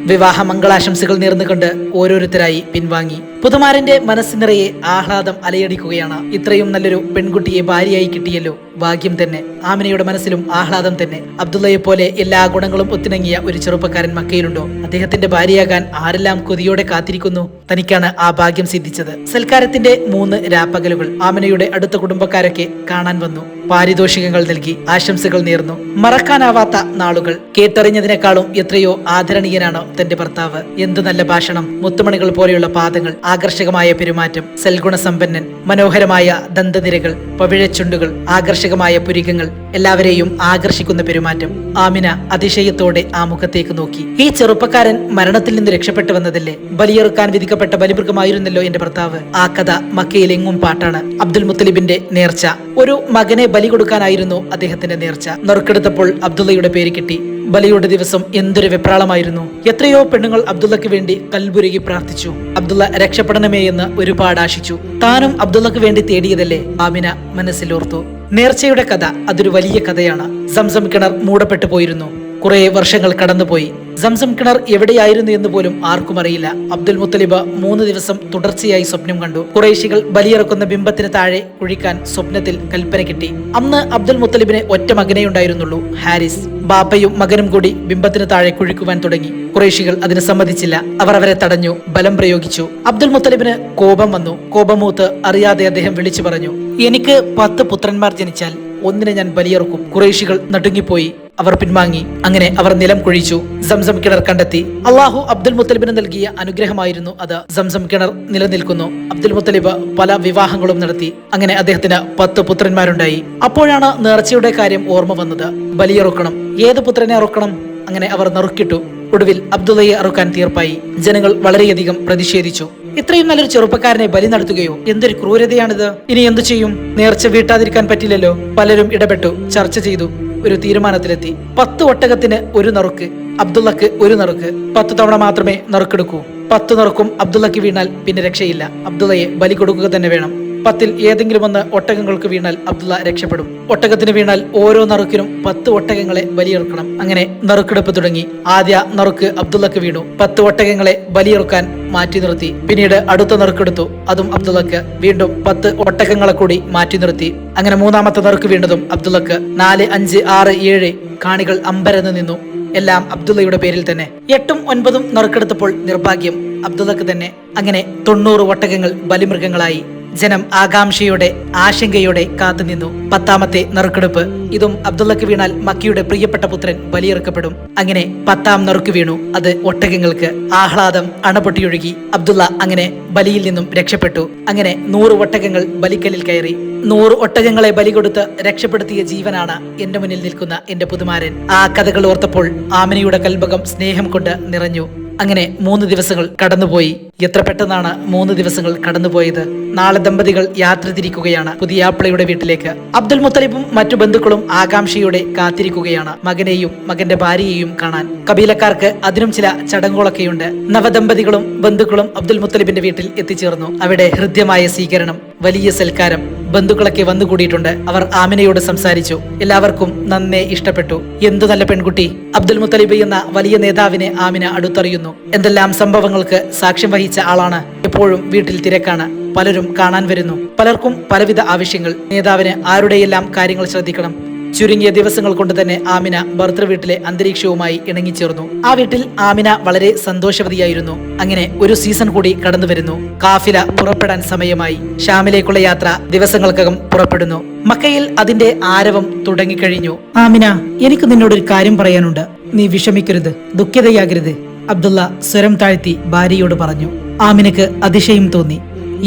വിവാഹ മംഗളാശംസകൾ നേർന്നുകൊണ്ട് ഓരോരുത്തരായി പിൻവാങ്ങി. പുതുമാരന്റെ മനസ്സ് നിറയെ ആഹ്ലാദം അലയടിക്കുകയാണ്. ഇത്രയും നല്ലൊരു പെൺകുട്ടിയെ ഭാര്യയായി കിട്ടിയല്ലോ, ഭാഗ്യം തന്നെ. ആമിനയുടെ മനസ്സിലും ആഹ്ലാദം തന്നെ. അബ്ദുള്ളയെ പോലെ എല്ലാ ഗുണങ്ങളും ഒത്തിണങ്ങിയ ഒരു ചെറുപ്പക്കാരൻ മക്കയിലുണ്ടോ? അദ്ദേഹത്തിന്റെ ഭാര്യയാകാൻ ആരെല്ലാം കൊതിയോടെ കാത്തിരിക്കുന്നു. തനിക്കാണ് ആ ഭാഗ്യം സിദ്ധിച്ചത്. സൽക്കാരത്തിന്റെ 3 രാപ്പകലുകൾ. ആമിനയുടെ അടുത്ത കുടുംബക്കാരൊക്കെ കാണാൻ വന്നു. പാരിതോഷികങ്ങൾ നൽകി. ആശംസകൾ നേർന്നു. മറക്കാനാവാത്ത നാളുകൾ. കേട്ടറിഞ്ഞതിനേക്കാളും എത്രയോ ആദരണീയനാണ് തന്റെ ഭർത്താവ്. എന്തു നല്ല ഭാഷണം, മുത്തുമണികൾ പോലെയുള്ള പാദങ്ങൾ, ആകർഷകമായ പെരുമാറ്റം, സൽഗുണസമ്പന്നൻ, മനോഹരമായ ദന്തനിരകൾ, പവിഴച്ചുണ്ടുകൾ, ആകർഷകമായ പുരികങ്ങൾ, എല്ലാവരെയും ആകർഷിക്കുന്ന പെരുമാറ്റം. ആമിന അതിശയത്തോടെ ആ മുഖത്തേക്ക് നോക്കി. ഈ ചെറുപ്പക്കാരൻ മരണത്തിൽ നിന്ന് രക്ഷപ്പെട്ടു വന്നതല്ലേ? ബലിയെറുക്കാൻ വിധിക്കപ്പെട്ട ബലിമൃഗമായിരുന്നല്ലോ എന്റെ ഭർത്താവ്. ആ കഥ മക്കയിലെങ്ങും പാട്ടാണ്. അബ്ദുൽ മുത്തലിബിന്റെ നേർച്ച. ഒരു മകനെ ബലി കൊടുക്കാനായിരുന്നു അദ്ദേഹത്തിന്റെ നേർച്ച. നറുക്കെടുത്തപ്പോൾ അബ്ദുള്ളയുടെ പേര് കിട്ടി. ബലിയുടെ ദിവസം എന്തൊരു വെപ്രാളമായിരുന്നു. എത്രയോ പെണ്ണുങ്ങൾ അബ്ദുള്ളക്ക് വേണ്ടി കൽബുരുകി പ്രാർത്ഥിച്ചു. അബ്ദുള്ള രക്ഷപ്പെടണമേ എന്ന് ഒരുപാട് ആശിച്ചു. താനും അബ്ദുള്ളക്ക് വേണ്ടി തേടിയതല്ലേ? ആമിന മനസ്സിലോർത്തു. നേർച്ചയുടെ കഥ അതൊരു വലിയ കഥയാണ്. സംസം കിണർ മൂടപ്പെട്ടു പോയിരുന്നു. കുറെ വർഷങ്ങൾ കടന്നുപോയി. സംസം കിണർ എവിടെയായിരുന്നു എന്ന് പോലും ആർക്കും അറിയില്ല. അബ്ദുൽ മുത്തലിബ് 3 ദിവസം തുടർച്ചയായി സ്വപ്നം കണ്ടു. ഖുറൈശികൾ ബലിയിറക്കുന്ന ബിംബത്തിന് താഴെ കുഴിക്കാൻ സ്വപ്നത്തിൽ കൽപ്പന കിട്ടി. അന്ന് അബ്ദുൽ മുത്തലിബിന് ഒറ്റ മകനേ ഉണ്ടായിരുന്നുള്ളൂ, ഹാരിസ്. ബാപ്പയും മകനും കൂടി ബിംബത്തിന് താഴെ കുഴിക്കുവാൻ തുടങ്ങി. ഖുറൈശികൾ അതിന് സമ്മതിച്ചില്ല. അവർ അവരെ തടഞ്ഞു, ബലം പ്രയോഗിച്ചു. അബ്ദുൽ മുത്തലിബിന് കോപം വന്നു. കോപമൂത്ത് അറിയാതെ അദ്ദേഹം വിളിച്ചു പറഞ്ഞു, എനിക്ക് 10 പുത്രന്മാർ ജനിച്ചാൽ ഒന്നിനെ ഞാൻ ബലിയിറക്കും. ഖുറൈശികൾ നടുങ്ങിപ്പോയി. അവർ പിൻവാങ്ങി. അങ്ങനെ അവർ നിലം കുഴിച്ചു. സംസം കിണർ കണ്ടെത്തി. അള്ളാഹു അബ്ദുൽ മുത്തലിബിന് നൽകിയ അനുഗ്രഹമായിരുന്നു അത്. സംസം കിണർ നിലനിൽക്കുന്നു. അബ്ദുൽ മുത്തലിബ് പല വിവാഹങ്ങളും നടത്തി. അങ്ങനെ അദ്ദേഹത്തിന് 10 പുത്രന്മാരുണ്ടായി. അപ്പോഴാണ് നേർച്ചയുടെ കാര്യം ഓർമ്മ വന്നത്. ബലിയിറക്കണം. ഏത് പുത്രനെ അറുക്കണം? അങ്ങനെ അവർ നറുക്കിട്ടു. ഒടുവിൽ അബ്ദുള്ളയെ അറുക്കാൻ തീർപ്പായി. ജനങ്ങൾ വളരെയധികം പ്രതിഷേധിച്ചു. ഇത്രയും നല്ലൊരു ചെറുപ്പക്കാരനെ ബലി നടത്തുകയോ? എന്തൊരു ക്രൂരതയാണിത്! ഇനി എന്തു ചെയ്യും? നേർച്ച വീട്ടാതിരിക്കാൻ പറ്റില്ലല്ലോ. പലരും ഇടപെട്ടു, ചർച്ച ചെയ്തു, ഒരു തീരുമാനത്തിലെത്തി. 10 ഒട്ടകത്തിന് 1 നറുക്ക്, അബ്ദുള്ളക്ക് 1 നറുക്ക്. 10 തവണ മാത്രമേ നറുക്കെടുക്കൂ. 10 നറുക്കും അബ്ദുള്ളക്ക് വീണാൽ പിന്നെ രക്ഷയില്ല. അബ്ദുള്ളയെ ബലി കൊടുക്കുക തന്നെ വേണം. 10-ൽ ഏതെങ്കിലും ഒന്ന് ഒട്ടകങ്ങൾക്ക് വീണാൽ അബ്ദുള്ള രക്ഷപ്പെടും. ഒട്ടകത്തിന് വീണാൽ ഓരോ നറുക്കിനും 10 ഒട്ടകങ്ങളെ ബലിയിറക്കണം. അങ്ങനെ നറുക്കെടുപ്പ് തുടങ്ങി. ആദ്യ നറുക്ക് അബ്ദുള്ളക്ക് വീണു. 10 ഒട്ടകങ്ങളെ ബലിയിറക്കാൻ മാറ്റി നിർത്തി. പിന്നീട് അടുത്ത നറുക്കെടുത്തു, അതും അബ്ദുള്ളക്ക്. വീണ്ടും 10 ഒട്ടകങ്ങളെ കൂടി മാറ്റി നിർത്തി. അങ്ങനെ 3-ാമത്തെ നറുക്ക് വീണ്ടതും അബ്ദുള്ളക്ക്. 4, 5, 6, 7 കാണികൾ അമ്പരന്ന് നിന്നു. എല്ലാം അബ്ദുള്ളയുടെ പേരിൽ തന്നെ. 8ഉം 9ഉം നറുക്കെടുത്തപ്പോൾ നിർഭാഗ്യം അബ്ദുള്ളക്ക് തന്നെ. അങ്ങനെ 90 ഒട്ടകങ്ങൾ ബലിമൃഗങ്ങളായി. ജനം ആകാംക്ഷയോടെ ആശങ്കയോടെ കാത്തുനിന്നു. 10ാമത്തെ നറുക്കെടുപ്പ്. ഇതും അബ്ദുള്ളക്ക് വീണാൽ മക്കയുടെ പ്രിയപ്പെട്ട പുത്രൻ ബലിയിറക്കപ്പെടും. അങ്ങനെ 10ാം നറുക്ക് വീണു. അത് ഒട്ടകങ്ങൾക്ക്. ആഹ്ലാദം അണപൊട്ടിയൊഴുകി. അബ്ദുള്ള അങ്ങനെ ബലിയിൽ നിന്നും രക്ഷപ്പെട്ടു. അങ്ങനെ 100 ഒട്ടകങ്ങൾ ബലിക്കലിൽ കയറി. 100 ഒട്ടകങ്ങളെ ബലി കൊടുത്ത് രക്ഷപ്പെടുത്തിയ ജീവനാണ് എന്റെ മുന്നിൽ നിൽക്കുന്ന എന്റെ പുതുമാരൻ. ആ കഥകൾ ഓർത്തപ്പോൾ ആമിനയുടെ കൽബകം സ്നേഹം കൊണ്ട് നിറഞ്ഞു. അങ്ങനെ 3 ദിവസങ്ങൾ കടന്നുപോയി. എത്ര പെട്ടെന്നാണ് 3 ദിവസങ്ങൾ കടന്നുപോയത്. നാളെ ദമ്പതികൾ യാത്ര തിരിക്കുകയാണ് പുതിയാപ്പിളയുടെ വീട്ടിലേക്ക്. അബ്ദുൽ മുത്തലിബും മറ്റു ബന്ധുക്കളും ആകാംക്ഷയോടെ കാത്തിരിക്കുകയാണ് മകനെയും മകന്റെ ഭാര്യയെയും കാണാൻ. കബീലക്കാർക്ക് അതിനും ചില ചടങ്ങുകളൊക്കെയുണ്ട്. നവദമ്പതികളും ബന്ധുക്കളും അബ്ദുൽ മുത്തലിബിന്റെ വീട്ടിൽ എത്തിച്ചേർന്നു. അവിടെ ഹൃദ്യമായ സ്വീകരണം, വലിയ സൽക്കാരം. ബന്ധുക്കളൊക്കെ വന്നുകൂടിയിട്ടുണ്ട്. അവർ ആമിനയോട് സംസാരിച്ചു. എല്ലാവർക്കും നന്നേ ഇഷ്ടപ്പെട്ടു. എന്തു നല്ല പെൺകുട്ടി. അബ്ദുൽ മുത്തലിബ് എന്ന വലിയ നേതാവിനെ ആമിന അടുത്തറിയുന്നു. എന്തെല്ലാം സംഭവങ്ങൾക്ക് സാക്ഷ്യം വഹിച്ച ആളാണ്. എപ്പോഴും വീട്ടിൽ തിരക്കാണ്. പലരും കാണാൻ വരുന്നു. പലർക്കും പലവിധ ആവശ്യങ്ങൾ. നേതാവിന് ആരുടെയെല്ലാം കാര്യങ്ങൾ ശ്രദ്ധിക്കണം. ചുരുങ്ങിയ ദിവസങ്ങൾ കൊണ്ട് തന്നെ ആമിന ഭർത്തൃ വീട്ടിലെ അന്തരീക്ഷവുമായി ഇണങ്ങിച്ചേർന്നു. ആ വീട്ടിൽ ആമിന വളരെ സന്തോഷവതിയായിരുന്നു. അങ്ങനെ ഒരു സീസൺ കൂടി കടന്നു വരുന്നു. കാഫില പുറപ്പെടാൻ സമയമായി. ഷാമിലേക്കുള്ള യാത്ര ദിവസങ്ങൾക്കകം പുറപ്പെടുന്നു. മക്കയിൽ അതിന്റെ ആരവം തുടങ്ങിക്കഴിഞ്ഞു. ആമിന, എനിക്ക് നിന്നോടൊരു കാര്യം പറയാനുണ്ട്. നീ വിഷമിക്കരുത്, ദുഃഖിതയാകരുത്. അബ്ദുള്ള സ്വരം താഴ്ത്തി ഭാര്യയോട് പറഞ്ഞു. ആമിനക്ക് അതിശയം തോന്നി.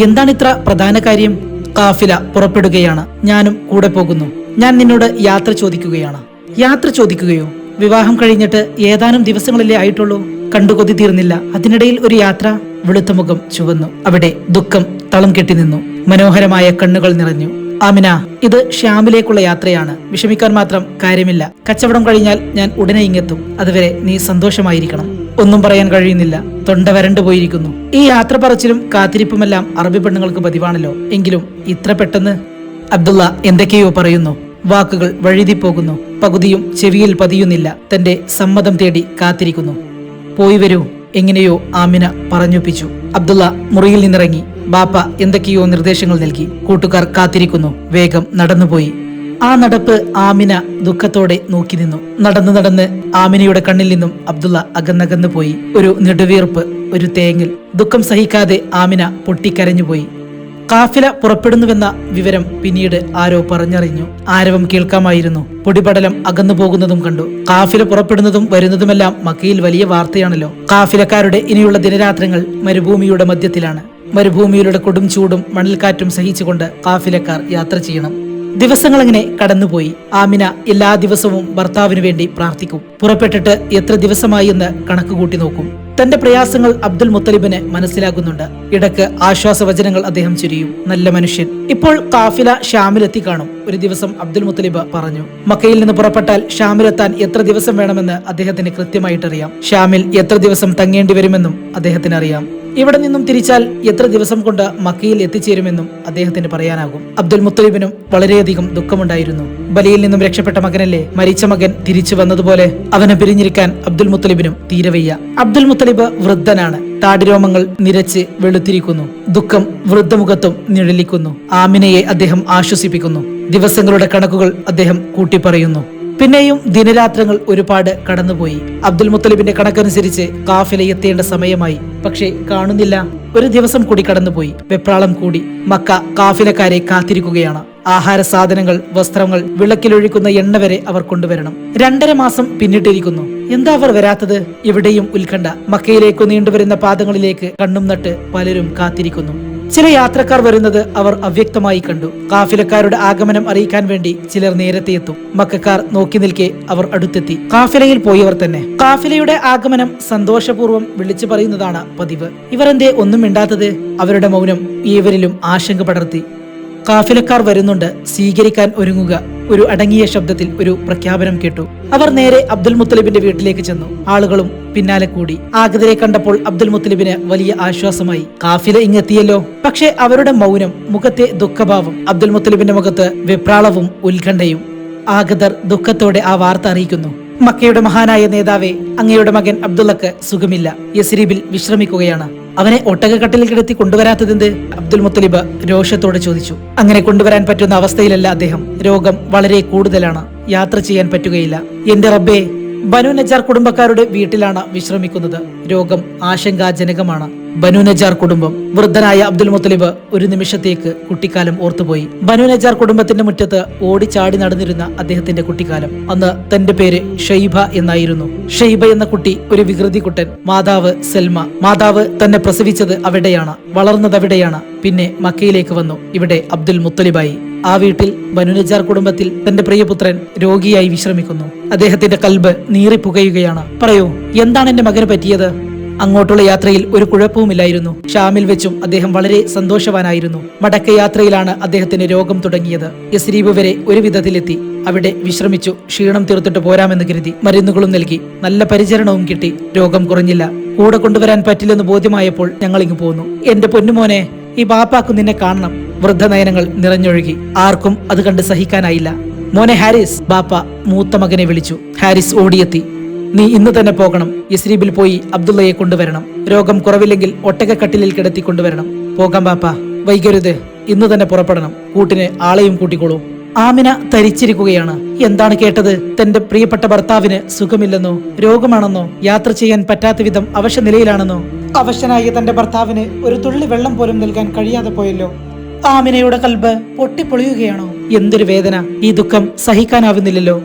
എന്താണ് ഇത്ര പ്രധാന കാര്യം? കാഫില പുറപ്പെടുകയാണ്. ഞാനും കൂടെ പോകുന്നു. ഞാൻ നിന്നോട് യാത്ര ചോദിക്കുകയാണ്. യാത്ര ചോദിക്കുകയോ? വിവാഹം കഴിഞ്ഞിട്ട് ഏതാനും ദിവസങ്ങളല്ലേ ആയിട്ടുള്ളൂ. കണ്ടുകൊതി തീർന്നില്ല. അതിനിടയിൽ ഒരു യാത്ര? വെളുത്ത മുഖം ചുവന്നു. അവിടെ ദുഃഖം തളം കെട്ടി നിന്നു. മനോഹരമായ കണ്ണുകൾ നിറഞ്ഞു. ആമിന, ഇത് ഷ്യാമിലേക്കുള്ള യാത്രയാണ്. വിഷമിക്കാൻ മാത്രം കാര്യമില്ല. കച്ചവടം കഴിഞ്ഞാൽ ഞാൻ ഉടനെ ഇങ്ങെത്തും. അതുവരെ നീ സന്തോഷമായിരിക്കണം. ഒന്നും പറയാൻ കഴിയുന്നില്ല. തൊണ്ട വരണ്ടു പോയിരിക്കുന്നു. ഈ യാത്ര പറച്ചിലും കാത്തിരിപ്പുമെല്ലാം അറബി പെണ്ണുങ്ങൾക്ക് പതിവാണല്ലോ. എങ്കിലും ഇത്ര പെട്ടെന്ന്? അബ്ദുള്ള എന്തൊക്കെയോ പറയുന്നു. വാക്കുകൾ വഴുതിപ്പോകുന്നു. പകുതിയും ചെവിയിൽ പതിയുന്നില്ല. തന്റെ സമ്മതം തേടി കാത്തിരിക്കുന്നു. പോയി വരൂ, എങ്ങനെയോ ആമിന പറഞ്ഞൊപ്പിച്ചു. അബ്ദുള്ള മുറിയിൽ നിന്നിറങ്ങി. ബാപ്പ എന്തൊക്കെയോ നിർദ്ദേശങ്ങൾ നൽകി. കൂട്ടുകാർ കാത്തിരിക്കുന്നു. വേഗം നടന്നുപോയി. ആ നടപ്പ് ആമിന ദുഃഖത്തോടെ നോക്കി നിന്നു. നടന്ന് നടന്ന് ആമിനയുടെ കണ്ണിൽ നിന്നും അബ്ദുള്ള അകന്നകന്നു പോയി. ഒരു നെടുവീർപ്പ്, ഒരു തേങ്ങൽ. ദുഃഖം സഹിക്കാതെ ആമിന പൊട്ടിക്കരഞ്ഞുപോയി. കാഫില പുറപ്പെടുന്നുവെന്ന വിവരം പിന്നീട് ആരോ പറഞ്ഞറിഞ്ഞു. ആരവം കേൾക്കാമായിരുന്നു. പൊടിപടലം അകന്നു പോകുന്നതും കണ്ടു. കാഫില പുറപ്പെടുന്നതും വരുന്നതുമെല്ലാം മക്കയിൽ വലിയ വാർത്തയാണല്ലോ. കാഫിലക്കാരുടെ ഇനിയുള്ള ദിനരാത്രങ്ങൾ മരുഭൂമിയുടെ മധ്യത്തിലാണ്. മരുഭൂമിയിലൂടെ കൊടും ചൂടും മണൽക്കാറ്റും സഹിച്ചുകൊണ്ട് കാഫിലക്കാർ യാത്ര ചെയ്യണം. ദിവസങ്ങൾ അങ്ങനെ കടന്നുപോയി. ആമിന എല്ലാ ദിവസവും ഭർത്താവിനു വേണ്ടി പ്രാർത്ഥിക്കും. പുറപ്പെട്ടിട്ട് എത്ര ദിവസമായി എന്ന് കണക്ക് കൂട്ടി നോക്കും. തന്റെ പ്രയാസങ്ങൾ അബ്ദുൽ മുത്തലിബിന് മനസ്സിലാകുന്നുണ്ട്. ഇടക്ക് ആശ്വാസവചനങ്ങൾ അദ്ദേഹം ചൊരിയും. നല്ല മനുഷ്യൻ. ഇപ്പോൾ കാഫില ഷാമിലെത്തി കാണും. ഒരു ദിവസം അബ്ദുൽ മുത്തലിബ് പറഞ്ഞു, മക്കയിൽ നിന്ന് പുറപ്പെട്ടാൽ ഷാമിലെത്താൻ എത്ര ദിവസം വേണമെന്ന് അദ്ദേഹത്തിന് കൃത്യമായിട്ടറിയാം. ഷാമിൽ എത്ര ദിവസം തങ്ങേണ്ടി വരുമെന്നും അദ്ദേഹത്തിന് അറിയാം. ഇവിടെ നിന്നും തിരിച്ചാൽ എത്ര ദിവസം കൊണ്ട് മക്കയിൽ എത്തിച്ചേരുമെന്നും അദ്ദേഹത്തിന് പറയാനാകും. അബ്ദുൽ മുത്തലിബിനും വളരെയധികം ദുഃഖമുണ്ടായിരുന്നു. ബലിയിൽ നിന്നും രക്ഷപ്പെട്ട മകനല്ലേ. മരിച്ച മകൻ തിരിച്ചു വന്നതുപോലെ അവനെ പിരിഞ്ഞിരിക്കാൻ അബ്ദുൽ മുത്തലിബിനും തീരെ വയ്യ. അബ്ദുൽ മുത്തലിബ് വൃദ്ധനാണ്. താടിരോമങ്ങൾ നിരച്ച് വെളുത്തിരിക്കുന്നു. ദുഃഖം വൃദ്ധമുഖത്തും നിഴലിക്കുന്നു. ആമിനയെ അദ്ദേഹം ആശ്വസിപ്പിക്കുന്നു. ദിവസങ്ങളുടെ കണക്കുകൾ അദ്ദേഹം കൂട്ടിപ്പറയുന്നു. പിന്നെയും ദിനരാത്രങ്ങൾ ഒരുപാട് കടന്നുപോയി. അബ്ദുൽ മുത്തലിബിന്റെ കണക്കനുസരിച്ച് കാഫില എത്തേണ്ട സമയമായി. പക്ഷേ കാണുന്നില്ല. ഒരു ദിവസം കൂടി കടന്നുപോയി. വെപ്രാളം കൂടി. മക്ക കാഫിലക്കാരെ കാത്തിരിക്കുകയാണ്. ആഹാര സാധനങ്ങൾ, വസ്ത്രങ്ങൾ, വിളക്കിലൊഴിക്കുന്ന എണ്ണ വരെ അവർ കൊണ്ടുവരണം. 2.5 മാസം പിന്നിട്ടിരിക്കുന്നു. എന്താ അവർ വരാത്തത്? ഇവിടെയും ഉത്കണ്ഠ. മക്കയിലേക്ക് നീണ്ടുവരുന്ന പാദങ്ങളിലേക്ക് കണ്ണും നട്ട് പലരും കാത്തിരിക്കുന്നു. ചില യാത്രക്കാർ വരുന്നത് അവർ അവ്യക്തമായി കണ്ടു. കാഫിലക്കാരുടെ ആഗമനം അറിയിക്കാൻ വേണ്ടി ചിലർ നേരത്തെ എത്തും. മക്കാർ നോക്കി നിൽക്കെ അവർ അടുത്തെത്തി. കാഫിലയിൽ പോയവർ തന്നെ. കാഫിലയുടെ ആഗമനം സന്തോഷപൂർവ്വം വിളിച്ചു പറയുന്നതാണ് പതിവ്. ഇവർ എന്തേ ഒന്നും മിണ്ടാത്തത്? അവരുടെ മൗനം ഏവരിലും ആശങ്ക പടർത്തി. കാഫിലക്കാർ വരുന്നുണ്ട്, സ്വീകരിക്കാൻ ഒരുങ്ങുക. ഒരു അടങ്ങിയ ശബ്ദത്തിൽ ഒരു പ്രഖ്യാപനം കേട്ടു. അവർ നേരെ അബ്ദുൽ മുത്തലിബിന്റെ വീട്ടിലേക്ക് ചെന്നു. ആളുകളും പിന്നാലെ കൂടി. ആഗതരെ കണ്ടപ്പോൾ അബ്ദുൽ മുത്തലിബിന് വലിയ ആശ്വാസമായി. കാഫില ഇങ്ങെത്തിയല്ലോ. പക്ഷെ അവരുടെ മൗനം, മുഖത്തെ ദുഃഖഭാവം, അബ്ദുൽ മുത്തലിബിന്റെ മുഖത്ത് വെപ്രാളവും ഉത്കണ്ഠയും. ആഗതർ ദുഃഖത്തോടെ ആ വാർത്ത അറിയിക്കുന്നു. മക്കയുടെ മഹാനായ നേതാവേ, അങ്ങയുടെ മകൻ അബ്ദുള്ളക്ക് സുഖമില്ല. യസ്രീബിൽ വിശ്രമിക്കുകയാണ്. അവനെ ഒട്ടകക്കട്ടിലിൽ കിടത്തി കൊണ്ടുവരാത്തതെന്ത്? അബ്ദുൽ മുത്തലിബ് രോഷത്തോടെ ചോദിച്ചു. അങ്ങനെ കൊണ്ടുവരാൻ പറ്റുന്ന അവസ്ഥയിലല്ല അദ്ദേഹം. രോഗം വളരെ കൂടുതലാണ്. യാത്ര ചെയ്യാൻ പറ്റുകയില്ല. എന്റെ റബ്ബേ, ബനു നജാർ കുടുംബക്കാരുടെ വീട്ടിലാണ് വിശ്രമിക്കുന്നത്. രോഗം ആശങ്കാജനകമാണ്. ബനു നജാർ കുടുംബം. വൃദ്ധനായ അബ്ദുൽ മുത്തലിബ് ഒരു നിമിഷത്തേക്ക് കുട്ടിക്കാലം ഓർത്തുപോയി. ബനു നജാർ കുടുംബത്തിന്റെ മുറ്റത്ത് ഓടിച്ചാടി നടന്നിരുന്ന അദ്ദേഹത്തിന്റെ കുട്ടിക്കാലം. അന്ന് തന്റെ പേര് ഷൈബ എന്നായിരുന്നു. ഷൈബ എന്ന കുട്ടി ഒരു വികൃതി കുട്ടൻ. മാതാവ് സെൽമ. മാതാവ് തന്നെ പ്രസവിച്ചത് അവിടെയാണ്, വളർന്നത് അവിടെയാണ്. പിന്നെ മക്കയിലേക്ക് വന്നു. ഇവിടെ അബ്ദുൽ മുത്തലിബായി. ആ വീട്ടിൽ ബനു നജാർ കുടുംബത്തിൽ തന്റെ പ്രിയപുത്രൻ രോഗിയായി വിശ്രമിക്കുന്നു. അദ്ദേഹത്തിന്റെ കൽബ് നീറിപ്പുകയുകയാണ്. പറയൂ, എന്താണ് എന്റെ മകന് പറ്റിയത്? അങ്ങോട്ടുള്ള യാത്രയിൽ ഒരു കുഴപ്പവുമില്ലായിരുന്നു. ഷാമിൽ വെച്ചും അദ്ദേഹം വളരെ സന്തോഷവാനായിരുന്നു. മടക്ക യാത്രയിലാണ് അദ്ദേഹത്തിന് രോഗം തുടങ്ങിയത്. യസ്രീബ് വരെ ഒരു വിധത്തിലെത്തി. അവിടെ വിശ്രമിച്ചു. ക്ഷീണം തീർത്തിട്ട് പോരാമെന്ന് കരുതി. മരുന്നുകളും നൽകി. നല്ല പരിചരണവും കിട്ടി. രോഗം കുറഞ്ഞില്ല. കൂടെ കൊണ്ടുവരാൻ പറ്റില്ലെന്ന് ബോധ്യമായപ്പോൾ ഞങ്ങളിങ്ങ് പോന്നു. എന്റെ പൊന്നുമോനെ, ഈ ബാപ്പാക്കു നിന്നെ കാണണം. വൃദ്ധനയനങ്ങൾ നിറഞ്ഞൊഴുകി. ആർക്കും അത് കണ്ട് സഹിക്കാനായില്ല. മോനെ ഹാരിസ്, ബാപ്പ മൂത്ത മകനെ വിളിച്ചു. ഹാരിസ് ഓടിയെത്തി. നീ ഇന്ന് തന്നെ പോകണം. യസ്രീബിൽ പോയി അബ്ദുള്ളയെ കൊണ്ടുവരണം. രോഗം കുറവില്ലെങ്കിൽ ഒട്ടകക്കട്ടിലിൽ കിടത്തി കൊണ്ടുവരണം. പോകാം ബാപ്പ, വൈകരുത്. ഇന്ന് തന്നെ പുറപ്പെടണം. കൂട്ടിന് ആളെയും കൂട്ടിക്കോളൂ. ആമിന തരിച്ചിരിക്കുകയാണ്. എന്താണ് കേട്ടത്? തന്റെ പ്രിയപ്പെട്ട ഭർത്താവിന് സുഖമില്ലെന്നോ, രോഗമാണെന്നോ, യാത്ര ചെയ്യാൻ പറ്റാത്ത വിധം അവശ നിലയിലാണെന്നോ? അവശനായ തന്റെ ഭർത്താവിന് ഒരു തുള്ളി വെള്ളം പോലും നൽകാൻ കഴിയാതെ പോയല്ലോ. ആമിനയുടെ കൽബ് പൊട്ടിപ്പൊളിയുകയാണോ? എന്തൊരു വേദന! ഈ ദുഃഖം സഹിക്കാനാവുന്നില്ലല്ലോ.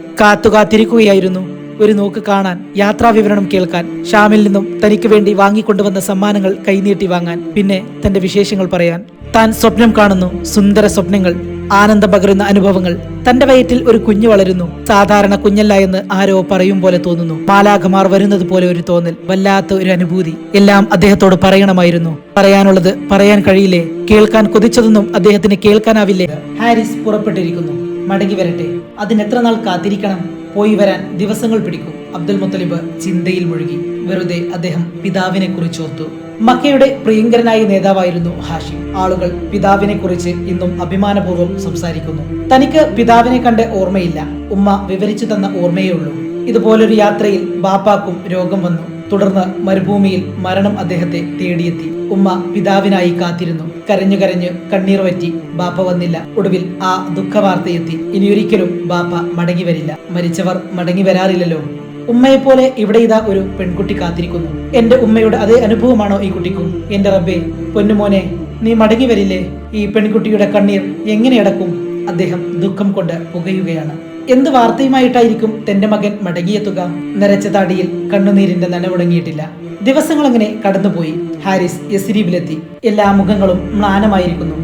കാത്തിരിക്കുകയായിരുന്നു ഒരു നോക്ക് കാണാൻ, യാത്രാ വിവരണം കേൾക്കാൻ, ഷാമിൽ നിന്നും തനിക്ക് വേണ്ടി വാങ്ങിക്കൊണ്ടുവന്ന സമ്മാനങ്ങൾ കൈനീട്ടി വാങ്ങാൻ, പിന്നെ തന്റെ വിശേഷങ്ങൾ പറയാൻ. താൻ സ്വപ്നം കാണുന്നു, സുന്ദര സ്വപ്നങ്ങൾ, ആനന്ദം പകരുന്ന അനുഭവങ്ങൾ. തന്റെ വയറ്റിൽ ഒരു കുഞ്ഞു വളരുന്നു. സാധാരണ കുഞ്ഞല്ല എന്ന് ആരോ പറയും പോലെ തോന്നുന്നു. മാലാഖമാർ വരുന്നത് പോലെ ഒരു തോന്നൽ, വല്ലാത്ത ഒരു അനുഭൂതി. എല്ലാം അദ്ദേഹത്തോട് പറയണമായിരുന്നു. പറയാനുള്ളത് പറയാൻ കഴിയില്ലേ? കേൾക്കാൻ കൊതിച്ചതൊന്നും അദ്ദേഹത്തിന് കേൾക്കാനാവില്ലേ? ഹാരിസ് പുറപ്പെട്ടിരിക്കുന്നു. മടങ്ങി വരട്ടെ. അതിനെത്ര നാൾ കാത്തിരിക്കണം? പോയി വരാൻ ദിവസങ്ങൾ പിടിക്കും. അബ്ദുൽ മുത്തലിബ് ചിന്തയിൽ മുഴുകി. വെറുതെ അദ്ദേഹം പിതാവിനെ കുറിച്ച് ഓർത്തു. മക്കയുടെ പ്രിയങ്കരനായ നേതാവായിരുന്നു ഹാഷിം. ആളുകൾ പിതാവിനെ കുറിച്ച് ഇന്നും അഭിമാനപൂർവ്വം സംസാരിക്കുന്നു. തനിക്ക് പിതാവിനെ കണ്ട് ഓർമ്മയില്ല. ഉമ്മ വിവരിച്ചു തന്ന ഓർമ്മയേ ഉള്ളൂ. ഇതുപോലൊരു യാത്രയിൽ ബാപ്പാക്കും രോഗം വന്നു. തുടർന്ന് മരുഭൂമിയിൽ മരണം അദ്ദേഹത്തെ തേടിയെത്തി. ഉമ്മ പിതാവിനായി കാത്തിരുന്നു. കരഞ്ഞു കരഞ്ഞു കണ്ണീർ വറ്റി. ബാപ്പ വന്നില്ല. ഒടുവിൽ ആ ദുഃഖവാർത്തയെത്തി. ഇനിയൊരിക്കലും ബാപ്പ മടങ്ങി വരില്ല. മരിച്ചവർ മടങ്ങി വരാറില്ലല്ലോ. ഉമ്മയെപ്പോലെ ഇവിടെ ഇതാ ഒരു പെൺകുട്ടി കാത്തിരിക്കുന്നു. എന്റെ ഉമ്മയുടെ അതേ അനുഭവമാണോ ഈ കുട്ടിക്കും? എന്റെ റബ്ബേ, പൊന്നുമോനെ, നീ മടങ്ങി വരില്ലേ? ഈ പെൺകുട്ടിയുടെ കണ്ണീർ എങ്ങനെ അടക്കും? അദ്ദേഹം ദുഃഖം കൊണ്ട് പുകയുകയാണ്. എന്ത് വാർത്തയുമായിട്ടായിരിക്കും തന്റെ മകൻ മടങ്ങിയെത്തുക? നരച്ച താടിയിൽ കണ്ണുനീരിന്റെ നനവുടങ്ങിയിട്ടില്ല. ദിവസങ്ങൾ അങ്ങനെ കടന്നുപോയി. ഹാരിസ് യസ്രീബിലെത്തി. എല്ലാ മുഖങ്ങളും മ്ലാനമായിരിക്കുന്നു.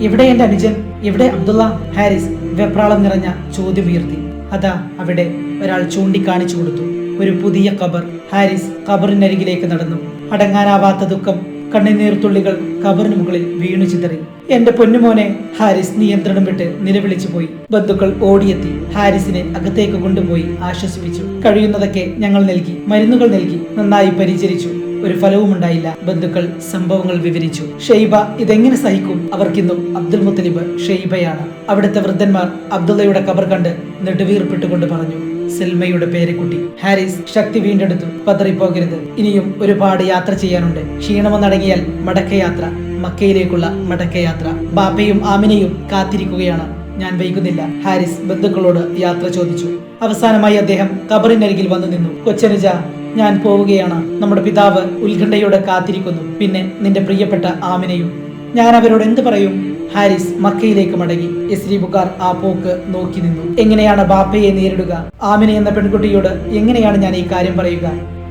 ഇവിടെ എന്റെ അനുജൻ, ഇവിടെ അബ്ദുള്ള? ഹാരിസ് വെപ്രാളം നിറഞ്ഞ ചോദ്യമുയർത്തി. അതാ അവിടെ ഒരാൾ ചൂണ്ടിക്കാണിച്ചു കൊടുത്തു. ഒരു പുതിയ ഖബർ. ഹാരിസ് ഖബറിനരികിലേക്ക് നടന്നു. അടങ്ങാനാവാത്ത ദുഃഖം, കണ്ണുനീർത്തുള്ളികൾ ഖബറിന് മുകളിൽ വീണു ചിതറി. എന്റെ പൊന്നുമോനെ! ഹാരിസ് നിയന്ത്രണം വിട്ട് നിലവിളിച്ചു പോയി. ബന്ധുക്കൾ ഓടിയെത്തി. ഹാരിസിനെ അകത്തേക്ക് കൊണ്ടുപോയി ആശ്വസിപ്പിച്ചു. കഴിയുന്നതൊക്കെ ഞങ്ങൾ നൽകി, മരുന്നുകൾ നൽകി, നന്നായി പരിചരിച്ചു. ഒരു ഫലവും ഉണ്ടായില്ല. ബന്ധുക്കൾ സംഭവങ്ങൾ വിവരിച്ചു. ഷൈബ ഇതെങ്ങനെ സഹിക്കും? അവർക്കിന്നും അബ്ദുൽ മുത്തലിബ് ഷൈബയാണ്. അവിടുത്തെ വൃദ്ധന്മാർ അബ്ദുള്ളയുടെ ഖബർ കണ്ട് നെടുവീർപ്പിട്ടുകൊണ്ട് പറഞ്ഞു, സെൽമയുടെ പേരക്കുട്ടി. ഹാരിസ് ശക്തി വീണ്ടെടുത്തു. പതറിപ്പോകരുത്. ഇനിയും ഒരുപാട് യാത്ര ചെയ്യാനുണ്ട്. ക്ഷീണമൊന്നടങ്ങിയാൽ മടക്കയാത്ര, മക്കയിലേക്കുള്ള മടക്കയാത്ര. ബാപ്പയും ആമിനയും കാത്തിരിക്കുകയാണ്. ഞാൻ വൈകുന്നില്ല. ഹാരിസ് ബന്ധുക്കളോട് യാത്ര ചോദിച്ചു. അവസാനമായി അദ്ദേഹം ഖബറിനരികിൽ വന്നു നിന്നു. കൊച്ചനുജ, ഞാൻ പോവുകയാണ്. നമ്മുടെ പിതാവ് ഉത്കണ്ഠയോടെ കാത്തിരിക്കുന്നു. പിന്നെ നിന്റെ പ്രിയപ്പെട്ട ആമിനയും. ഞാൻ അവരോട് എന്ത് പറയും? ഹാരിസ് മക്കയിലേക്ക് മടങ്ങി. യസ്രീബുകാർ ആ പോക്ക് നോക്കി നിന്നു. എങ്ങനെയാണ് ബാപ്പയെ നേരിടുക? ആമിന എന്ന പെൺകുട്ടിയോട് എങ്ങനെയാണ് ഞാൻ ഈ കാര്യം പറയുക?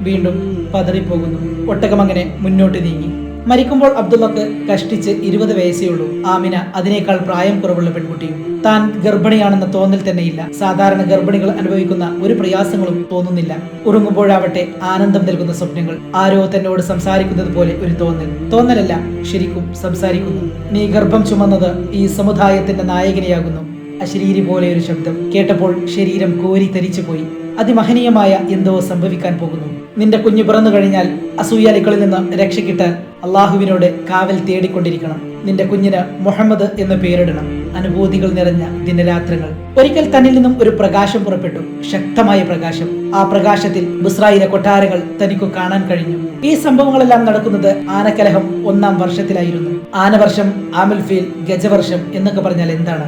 വീണ്ടും പതറിപ്പോകുന്നു. ഒട്ടകം അങ്ങനെ മുന്നോട്ട് നീങ്ങി. മരിക്കുമ്പോൾ അബ്ദുള്ളക്ക് കഷ്ടിച്ച് 20 വയസ്സേ ഉള്ളൂ. ആമിന അതിനേക്കാൾ പ്രായം കുറവുള്ള പെൺകുട്ടിയും. താൻ ഗർഭിണിയാണെന്ന തോന്നൽ തന്നെയില്ല. സാധാരണ ഗർഭിണികൾ അനുഭവിക്കുന്ന ഒരു പ്രയാസങ്ങളും തോന്നുന്നില്ല. ഉറങ്ങുമ്പോഴാവട്ടെ ആനന്ദം നൽകുന്ന സ്വപ്നങ്ങൾ. ആരോ തന്നോട് സംസാരിക്കുന്നത് പോലെ ഒരു തോന്നലല്ല, ശരിക്കും സംസാരിക്കുന്നു. നീ ഗർഭം ചുമന്നത് ഈ സമുദായത്തിന്റെ നായകനെയാകുന്നു. അശരീരി പോലെ ഒരു ശബ്ദം കേട്ടപ്പോൾ ശരീരം കോരി തരിച്ചു പോയി. അതിമഹനീയമായ എന്തോ സംഭവിക്കാൻ പോകുന്നു. നിന്റെ കുഞ്ഞു പിറന്നു കഴിഞ്ഞാൽ അസൂയാലികളിൽ നിന്ന് രക്ഷ കിട്ടാൻ അള്ളാഹുവിനോട് കാവൽ തേടിക്കൊണ്ടിരിക്കണം. നിന്റെ കുഞ്ഞിന് മുഹമ്മദ് എന്ന് പേരിടണം. അനുഭൂതികൾ നിറഞ്ഞ ദിനരാത്രങ്ങൾ. ഒരിക്കൽ തന്നിൽ നിന്നും ഒരു പ്രകാശം പുറപ്പെട്ടു. ശക്തമായ പ്രകാശം. ആ പ്രകാശത്തിൽ ബുസ്രയിലെ കൊട്ടാരങ്ങൾ തനിക്ക് കാണാൻ കഴിഞ്ഞു. ഈ സംഭവങ്ങളെല്ലാം നടക്കുന്നത് ആനക്കലഹം 1-ാം വർഷത്തിലായിരുന്നു. ആനവർഷം, ആമുൽ ഫീൽ, ഗജവർഷം എന്നൊക്കെ പറഞ്ഞാൽ എന്താണ്?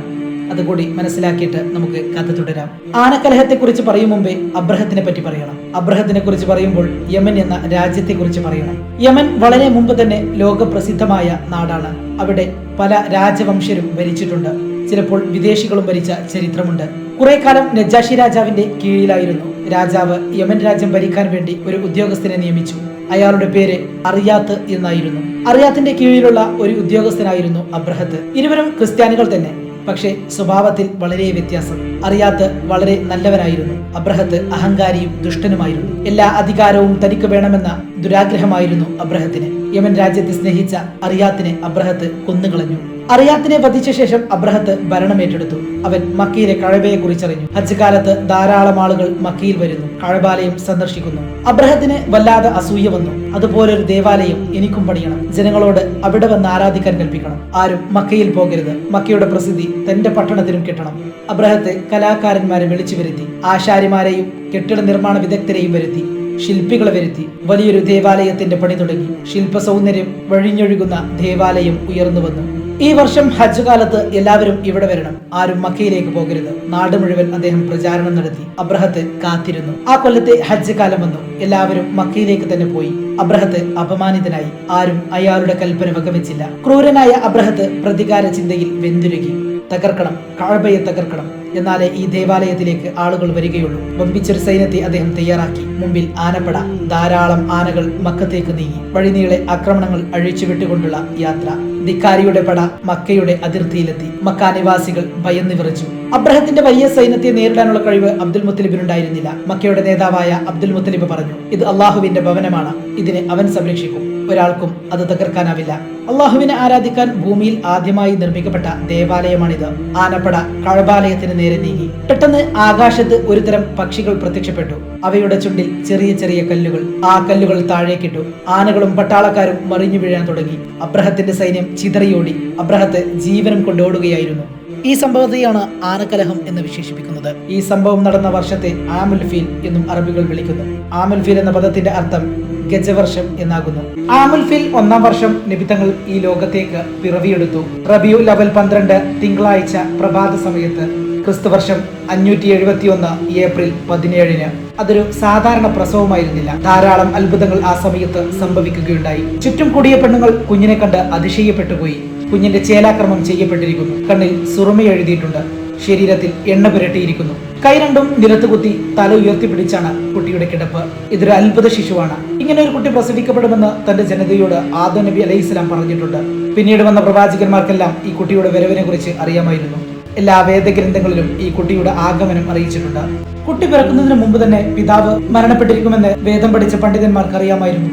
അതുകൂടി മനസ്സിലാക്കിയിട്ട് നമുക്ക് കഥ തുടരാം. ആനക്കലഹത്തെ കുറിച്ച് പറയും മുമ്പേ അബ്രഹത്തിനെ പറ്റി പറയണം. അബ്രഹത്തിനെ കുറിച്ച് പറയുമ്പോൾ യമൻ എന്ന രാജ്യത്തെ കുറിച്ച് പറയണം. യമൻ വളരെ മുമ്പ് തന്നെ ലോകപ്രസിദ്ധമായ നാടാണ്. അവിടെ പല രാജവംശരും ഭരിച്ചിട്ടുണ്ട്. ചിലപ്പോൾ വിദേശികളും ഭരിച്ച ചരിത്രമുണ്ട്. കുറെ കാലം നജാഷി രാജാവിന്റെ കീഴിലായിരുന്നു. രാജാവ് യമൻ രാജ്യം ഭരിക്കാൻ വേണ്ടി ഒരു ഉദ്യോഗസ്ഥനെ നിയമിച്ചു. അയാളുടെ പേര് അറിയാത്ത് എന്നായിരുന്നു. അറിയാത്തിന്റെ കീഴിലുള്ള ഒരു ഉദ്യോഗസ്ഥനായിരുന്നു അബ്രഹത്ത്. ഇരുവരും ക്രിസ്ത്യാനികൾ തന്നെ, പക്ഷേ സ്വഭാവത്തിൽ വളരെ വ്യത്യാസം. അറിയാത്ത് വളരെ നല്ലവനായിരുന്നു. അബ്രഹത്ത് അഹങ്കാരിയും ദുഷ്ടനുമായിരുന്നു. എല്ലാ അധികാരവും തനിക്ക് വേണമെന്ന ദുരാഗ്രഹമായിരുന്നു അബ്രഹത്തിന്. യമൻ രാജ്യത്തെ സ്നേഹിച്ച അറിയാത്തിനെ അബ്രഹത്ത് കൊന്നുകളഞ്ഞു. അറിയാത്തിനെ വധിച്ച ശേഷം അബ്രഹത്ത് ഭരണം ഏറ്റെടുത്തു. അവൻ മക്കയിലെ കഅബയെ കുറിച്ചറിഞ്ഞു. ഹജ്ജ് കാലത്ത് ധാരാളം ആളുകൾ മക്കയിൽ വരുന്നു, കഅബാലയം സന്ദർശിക്കുന്നു. അബ്രഹത്തിന് വല്ലാതെ അസൂയ വന്നു. അതുപോലൊരു ദേവാലയം എനിക്കും പണിയണം. ജനങ്ങളോട് അവിടെ വന്ന് ആരാധിക്കാൻ കൽപ്പിക്കണം. ആരും മക്കയിൽ പോകരുത്. മക്കയുടെ പ്രസിദ്ധി തന്റെ പട്ടണത്തിനും കിട്ടണം. അബ്രഹത്ത് കലാകാരന്മാരെ വിളിച്ചു വരുത്തി. ആശാരിമാരെയും കെട്ടിട നിർമ്മാണ വിദഗ്ധരെയും വരുത്തി. ശില്പികളെ വരുത്തി. വലിയൊരു ദേവാലയത്തിന്റെ പണി തുടങ്ങി. ശില്പ സൗന്ദര്യം വഴിഞ്ഞൊഴുകുന്ന ദേവാലയം ഉയർന്നു വന്നു. ഈ വർഷം ഹജ്ജ് കാലത്ത് എല്ലാവരും ഇവിടെ വരണം, ആരും മക്കയിലേക്ക് പോകരുത്. നാട് മുഴുവൻ അദ്ദേഹം പ്രചാരണം നടത്തി. അബ്രഹത്ത് കാത്തിരുന്നു. ആ കൊല്ലത്തെ ഹജ്ജ് കാലം വന്നു. എല്ലാവരും മക്കയിലേക്ക് തന്നെ പോയി. അബ്രഹത്ത് അപമാനിതനായി. ആരും അയാളുടെ കൽപ്പന വകവെച്ചില്ല. ക്രൂരനായ അബ്രഹത്ത് പ്രതികാര ചിന്തയിൽ വെന്തുരുകി. തകർക്കണം, കഅബയെ തകർക്കണം, എന്നാലേ ഈ ദേവാലയത്തിലേക്ക് ആളുകൾ വരികയുള്ളൂ. വമ്പിച്ചൊരു സൈന്യത്തെ അദ്ദേഹം തയ്യാറാക്കി. മുമ്പിൽ ആനപ്പട. ധാരാളം ആനകൾ മക്കത്തേക്ക് നീങ്ങി. വഴിനീളെ ആക്രമണങ്ങൾ അഴിച്ചുവിട്ടുകൊണ്ടുള്ള യാത്ര. ധിക്കാരിയുടെ പട മക്കയുടെ അതിർത്തിയിലെത്തി. മക്ക നിവാസികൾ ഭയന്ന് വിറച്ചു. അബ്രഹത്തിന്റെ വലിയ സൈന്യത്തെ നേരിടാനുള്ള കഴിവ് അബ്ദുൽ മുത്തലിബിനുണ്ടായിരുന്നില്ല. മക്കയുടെ നേതാവായ അബ്ദുൽ മുത്തലിബ് പറഞ്ഞു, ഇത് അള്ളാഹുവിന്റെ ഭവനമാണ്, ഇതിനെ അവൻ സംരക്ഷിക്കും, ഒരാൾക്കും അത് തകർക്കാനാവില്ല. അള്ളാഹുവിനെ ആരാധിക്കാൻ ഭൂമിയിൽ ആദ്യമായി നിർമ്മിക്കപ്പെട്ട ദേവാലയമാണിത്. ആനപ്പട കഅബാലയത്തിന് നേരെ നീങ്ങി. പെട്ടെന്ന് ആകാശത്ത് ഒരുതരം പക്ഷികൾ പ്രത്യക്ഷപ്പെട്ടു. അവയുടെ ചുണ്ടിൽ ചെറിയ ചെറിയ കല്ലുകൾ. ആ കല്ലുകൾ താഴേക്കിട്ടു. ആനകളും പട്ടാളക്കാരും മറിഞ്ഞു വീഴാൻ തുടങ്ങി. അബ്രഹത്തിന്റെ സൈന്യം ചിതറിയോടി. അബ്രഹത്ത് ജീവനം കൊണ്ടോടുകയായിരുന്നു. ഈ സംഭവത്തെയാണ് ആനക്കലഹം എന്ന് വിശേഷിപ്പിക്കുന്നത്. ഈ സംഭവം നടന്ന വർഷത്തെ ആമുൽ ഫീൽ എന്നും അറബികൾ വിളിക്കുന്നു. ആമുൽ ഫീൽ എന്ന പദത്തിന്റെ അർത്ഥം ഗജവർഷം എന്നാകുന്നു. ആമുൽ ഫീൽ 1-ാം വർഷം നിബിത്തങ്ങൾ ഈ ലോകത്തേക്ക് പിറവിയെടുത്തു. റബിയുൽ അവൽ 12 തിങ്കളാഴ്ച പ്രഭാത സമയത്ത്. ക്രിസ്തുവർഷം 571 ഏപ്രിൽ 17. അതൊരു സാധാരണ പ്രസവമായിരുന്നില്ല. ധാരാളം അത്ഭുതങ്ങൾ ആ സമയത്ത് സംഭവിക്കുകയുണ്ടായി. ചുറ്റും കൂടിയ പെണ്ണുങ്ങൾ കുഞ്ഞിനെ കണ്ട് അതിശയപ്പെട്ടുപോയി. കുഞ്ഞിന്റെ ചേലാക്രമം ചെയ്യപ്പെട്ടിരിക്കുന്നു. കണ്ണിൽ സുറുമ എഴുതിയിട്ടുണ്ട്. ശരീരത്തിൽ എണ്ണ പുരട്ടിയിരിക്കുന്നു. കൈ രണ്ടും നിലത്തുകുത്തി തല ഉയർത്തിപ്പിടിച്ചാണ് കുട്ടിയുടെ കിടപ്പ്. ഇതൊരു അത്ഭുത ശിശുവാണ്. ഇങ്ങനെ ഒരു കുട്ടി പ്രസവിക്കപ്പെടുമെന്ന് തന്റെ ജനതയോട് ആദം നബി അലൈഹിസ്സലാം പറഞ്ഞിട്ടുണ്ട്. പിന്നീട് വന്ന പ്രവാചകന്മാർക്കെല്ലാം ഈ കുട്ടിയുടെ വരവിനെ കുറിച്ച് അറിയാമായിരുന്നു. എല്ലാ വേദഗ്രന്ഥങ്ങളിലും ഈ കുട്ടിയുടെ ആഗമനം അറിയിച്ചിട്ടുണ്ട്. കുട്ടി പിറക്കുന്നതിന് മുമ്പ് തന്നെ പിതാവ് മരണപ്പെട്ടിരിക്കുമെന്ന് വേദം പഠിച്ച പണ്ഡിതന്മാർക്ക് അറിയാമായിരുന്നു.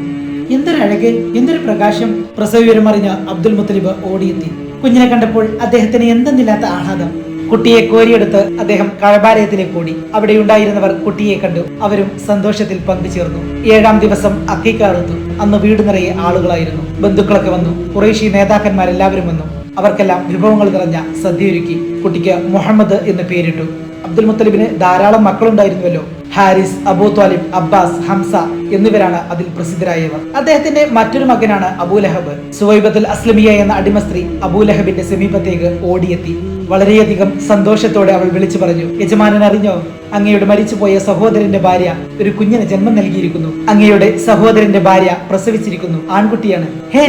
എന്തൊരു അഴക്, എന്തൊരു പ്രകാശം! പ്രസവവിവരം അറിഞ്ഞ അബ്ദുൽ മുത്തലിബ് ഓടിയെത്തി. കുഞ്ഞിനെ കണ്ടപ്പോൾ അദ്ദേഹത്തിന് എന്തെന്നില്ലാത്ത ആഹ്ലാദം. കുട്ടിയെ കോരിയെടുത്ത് അദ്ദേഹം കഅബാലയത്തിലേക്ക് ഓടി. അവിടെ ഉണ്ടായിരുന്നവർ കുട്ടിയെ കണ്ടു. അവരും സന്തോഷത്തിൽ പങ്കുചേർന്നു. 7-ാം ദിവസം അഖീഖ അറുത്തു. അന്ന് വീട് നിറയെ ആളുകളായിരുന്നു. ബന്ധുക്കളൊക്കെ വന്നു. ഖുറൈശി നേതാക്കന്മാരെല്ലാവരും വന്നു. അവർക്കെല്ലാം വിഭവങ്ങൾ നിറഞ്ഞ സദ്യയൊരുക്കി. കുട്ടിക്ക് മുഹമ്മദ് എന്ന് പേരിട്ടു. അബ്ദുൽ മുത്തലിബിന് ധാരാളം മക്കളുണ്ടായിരുന്നുവല്ലോ. ഹാരിസ്, അബൂ ത്വാലിബ്, അബ്ബാസ്, ഹംസ എന്നിവരാണ് അതിൽ പ്രസിദ്ധരായവർ. അദ്ദേഹത്തിന്റെ മറ്റൊരു മകനാണ് അബൂലഹബ്. സുവൈബത്തുൽ അസ്ലമിയ എന്ന അടിമ സ്ത്രീ അബൂലഹബിന്റെ സമീപത്തേക്ക് ഓടിയെത്തി. വളരെയധികം സന്തോഷത്തോടെ അവൾ വിളിച്ചു പറഞ്ഞു, യജമാനൻ അറിഞ്ഞോ, അങ്ങയുടെ മരിച്ചുപോയ സഹോദരന്റെ ഭാര്യ ഒരു കുഞ്ഞിന് ജന്മം നൽകിയിരിക്കുന്നു. അങ്ങയുടെ സഹോദരന്റെ ഭാര്യ പ്രസവിച്ചിരിക്കുന്നു. ആൺകുട്ടിയാണ്. ഹേ,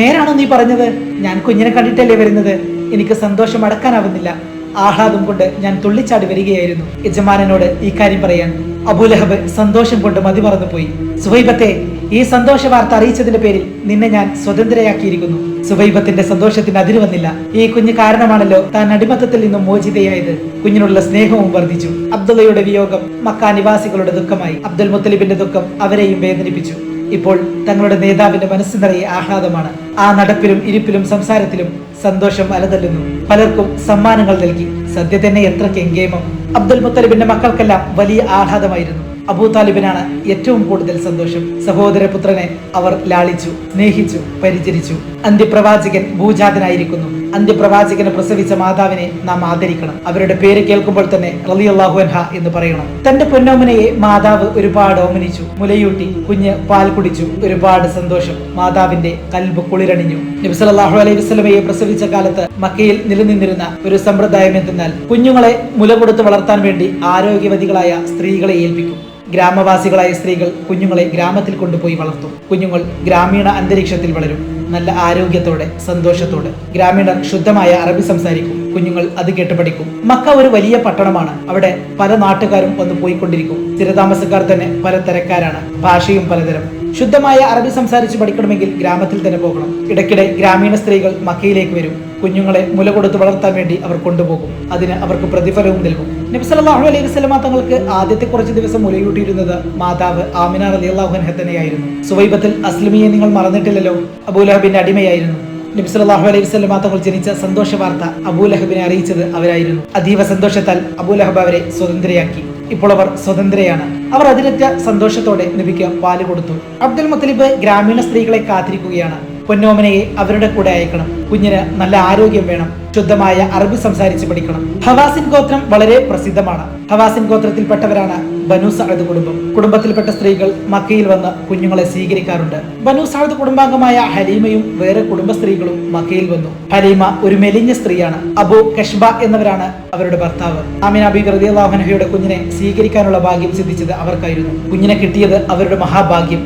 നേരാണോ നീ പറഞ്ഞത്? ഞാൻ കുഞ്ഞിനെ കണ്ടിട്ടല്ലേ വരുന്നത്. എനിക്ക് സന്തോഷം അടക്കാനാവുന്നില്ല. ആഹ്ലാദം കൊണ്ട് ഞാൻ തുള്ളിച്ചാടി വരികയായിരുന്നു യജമാനനോട് ഈ കാര്യം പറയാൻ. അബൂലഹബ് സന്തോഷം കൊണ്ട് മതിമറന്നു പോയി. സുഹൈബത്തെ, ഈ സന്തോഷ വാർത്ത അറിയിച്ചതിന്റെ പേരിൽ നിന്നെ ഞാൻ സ്വതന്ത്രയാക്കിയിരിക്കുന്നു. സുഹൈബത്തിന്റെ സന്തോഷത്തിന് അതിര് വന്നില്ല. ഈ കുഞ്ഞ് കാരണമാണല്ലോ താൻ അടിമത്തത്തിൽ നിന്നും മോചിതയായത്. കുഞ്ഞിനുള്ള സ്നേഹവും വർദ്ധിച്ചു. അബ്ദുള്ളയുടെ വിയോഗം മക്ക നിവാസികളുടെ ദുഃഖമായി. അബ്ദുൽ മുത്തലിബിന്റെ ദുഃഖം അവരെയും വേദനിപ്പിച്ചു. ഇപ്പോൾ തങ്ങളുടെ നേതാവിന്റെ മനസ്സ് നിറയെ ആഹ്ലാദമാണ്. ആ നടപ്പിലും ഇരിപ്പിലും സംസാരത്തിലും സന്തോഷം അലതല്ലുന്നു. പലർക്കും സമ്മാനങ്ങൾ നൽകി. സദ്യ തന്നെ എത്ര കെങ്കേമം! അബ്ദുൽ മുത്തലിബിന്റെ മക്കൾക്കെല്ലാം വലിയ ആഹ്ലാദമായിരുന്നു. അബൂ താലിബിനാണ് ഏറ്റവും കൂടുതൽ സന്തോഷം. സഹോദരപുത്രനെ അവർ ലാളിച്ചു, സ്നേഹിച്ചു, പരിചരിച്ചു. അന്ത്യപ്രവാചകൻ ഭൂജാതനായിരിക്കുന്നു. അന്ത്യപ്രവാചകനെ പ്രസവിച്ച മാതാവിനെ നാം ആദരിക്കണം. അവരുടെ പേര് കേൾക്കുമ്പോൾ തന്നെ റളിയല്ലാഹു അൻഹ എന്ന് പറയണം. തന്റെ പൊന്നോമനയെ മാതാവ് ഒരുപാട് ഓമനിച്ചു, മുലയൂട്ടി, കുഞ്ഞ് പാൽ കുടിച്ചു. ഒരുപാട് സന്തോഷം. മാതാവിന്റെ കൽബ് കുളിരണിഞ്ഞു. നബി സല്ലല്ലാഹു അലൈഹി വസല്ലമയെ പ്രസവിച്ച കാലത്ത് മക്കയിൽ നിലനിന്നിരുന്ന ഒരു സമ്പ്രദായം എന്തെന്നാൽ കുഞ്ഞുങ്ങളെ മുല കൊടുത്ത് വളർത്താൻ വേണ്ടി ആരോഗ്യവതികളായ സ്ത്രീകളെ ഏൽപ്പിക്കും. ഗ്രാമവാസികളായ സ്ത്രീകൾ കുഞ്ഞുങ്ങളെ ഗ്രാമത്തിൽ കൊണ്ടുപോയി വളർത്തും. കുഞ്ഞുങ്ങൾ ഗ്രാമീണ അന്തരീക്ഷത്തിൽ വളരും. നല്ല ആരോഗ്യത്തോടെ, സന്തോഷത്തോടെ. ഗ്രാമീണർ ശുദ്ധമായ അറബി സംസാരിക്കും. കുഞ്ഞുങ്ങൾ അത് കേട്ട് പഠിക്കും. മക്ക ഒരു വലിയ പട്ടണമാണ്. അവിടെ പല നാട്ടുകാരും വന്ന് പോയിക്കൊണ്ടിരിക്കും. സ്ഥിരതാമസക്കാർ തന്നെ പല തരക്കാരാണ്. ഭാഷയും പലതരം. ശുദ്ധമായ അറബി സംസാരിച്ച് പഠിക്കണമെങ്കിൽ ഗ്രാമത്തിൽ തന്നെ പോകണം. ഇടയ്ക്കിടെ ഗ്രാമീണ സ്ത്രീകൾ മക്കയിലേക്ക് വരും. കുഞ്ഞുങ്ങളെ മുല കൊടുത്ത് വളർത്താൻ വേണ്ടി അവർ കൊണ്ടുപോകും. അതിന് അവർക്ക് പ്രതിഫലവും നൽകും. നബി സല്ലല്ലാഹു അലൈഹി വസല്ലമ തങ്ങൾക്ക് ആദ്യത്തെ കുറച്ച് ദിവസം മുലയൂട്ടിയിരുന്നത് മാതാവ് ആമിന റളിയല്ലാഹു അൻഹ തന്നെയായിരുന്നു. സുവൈബത്തുൽ അസ്ലമിയെ നിങ്ങൾ മറന്നിട്ടില്ലല്ലോ. അബൂലഹബിന്റെ അടിമയായിരുന്നു. നബി സല്ലല്ലാഹു അലൈഹി വസല്ലമ തങ്ങൾ ജനിച്ച സന്തോഷ വാർത്ത അബൂലഹബിനെ അറിയിച്ചത് അവരായിരുന്നു. അതീവ സന്തോഷത്താൽ അബൂലഹബ് അവരെ സ്വതന്ത്രയാക്കി. ഇപ്പോൾ അവർ സ്വതന്ത്രയാണ്. അവർ അതിരറ്റ സന്തോഷത്തോടെ നബിക്ക് പാല് കൊടുത്തു. അബ്ദുൽ മുത്തലിബ് ഗ്രാമീണ സ്ത്രീകളെ കാത്തിരിക്കുകയാണ്. പൊന്നോമനയെ അവരുടെ കൂടെ അയക്കണം. കുഞ്ഞിന് നല്ല ആരോഗ്യം വേണം. ശുദ്ധമായ അറബി സംസാരിച്ച് പഠിക്കണം. ഹവാസിൻ ഗോത്രം വളരെ പ്രസിദ്ധമാണ്. ഹവാസിൻ ഗോത്രത്തിൽപ്പെട്ടവരാണ് ബനു സഅദ് കുടുംബം. കുടുംബത്തിൽപ്പെട്ട സ്ത്രീകൾ മക്കയിൽ വന്ന് കുഞ്ഞുങ്ങളെ സ്വീകരിക്കാറുണ്ട്. ബനു സഅദ് കുടുംബാംഗമായ ഹലീമയും വേറെ കുടുംബ സ്ത്രീകളും മക്കയിൽ വന്നു. ഹലീമ ഒരു മെലിഞ്ഞ സ്ത്രീയാണ്. അബു കഷ്ബ എന്നവരാണ് അവരുടെ ഭർത്താവ്. ആമിന ബീവി റളിയല്ലാഹു അൻഹയുടെ കുഞ്ഞിനെ സ്വീകരിക്കാനുള്ള ഭാഗ്യം സിദ്ധിച്ചത് അവർക്കായിരുന്നു. കുഞ്ഞിനെ കിട്ടിയത് അവരുടെ മഹാഭാഗ്യം.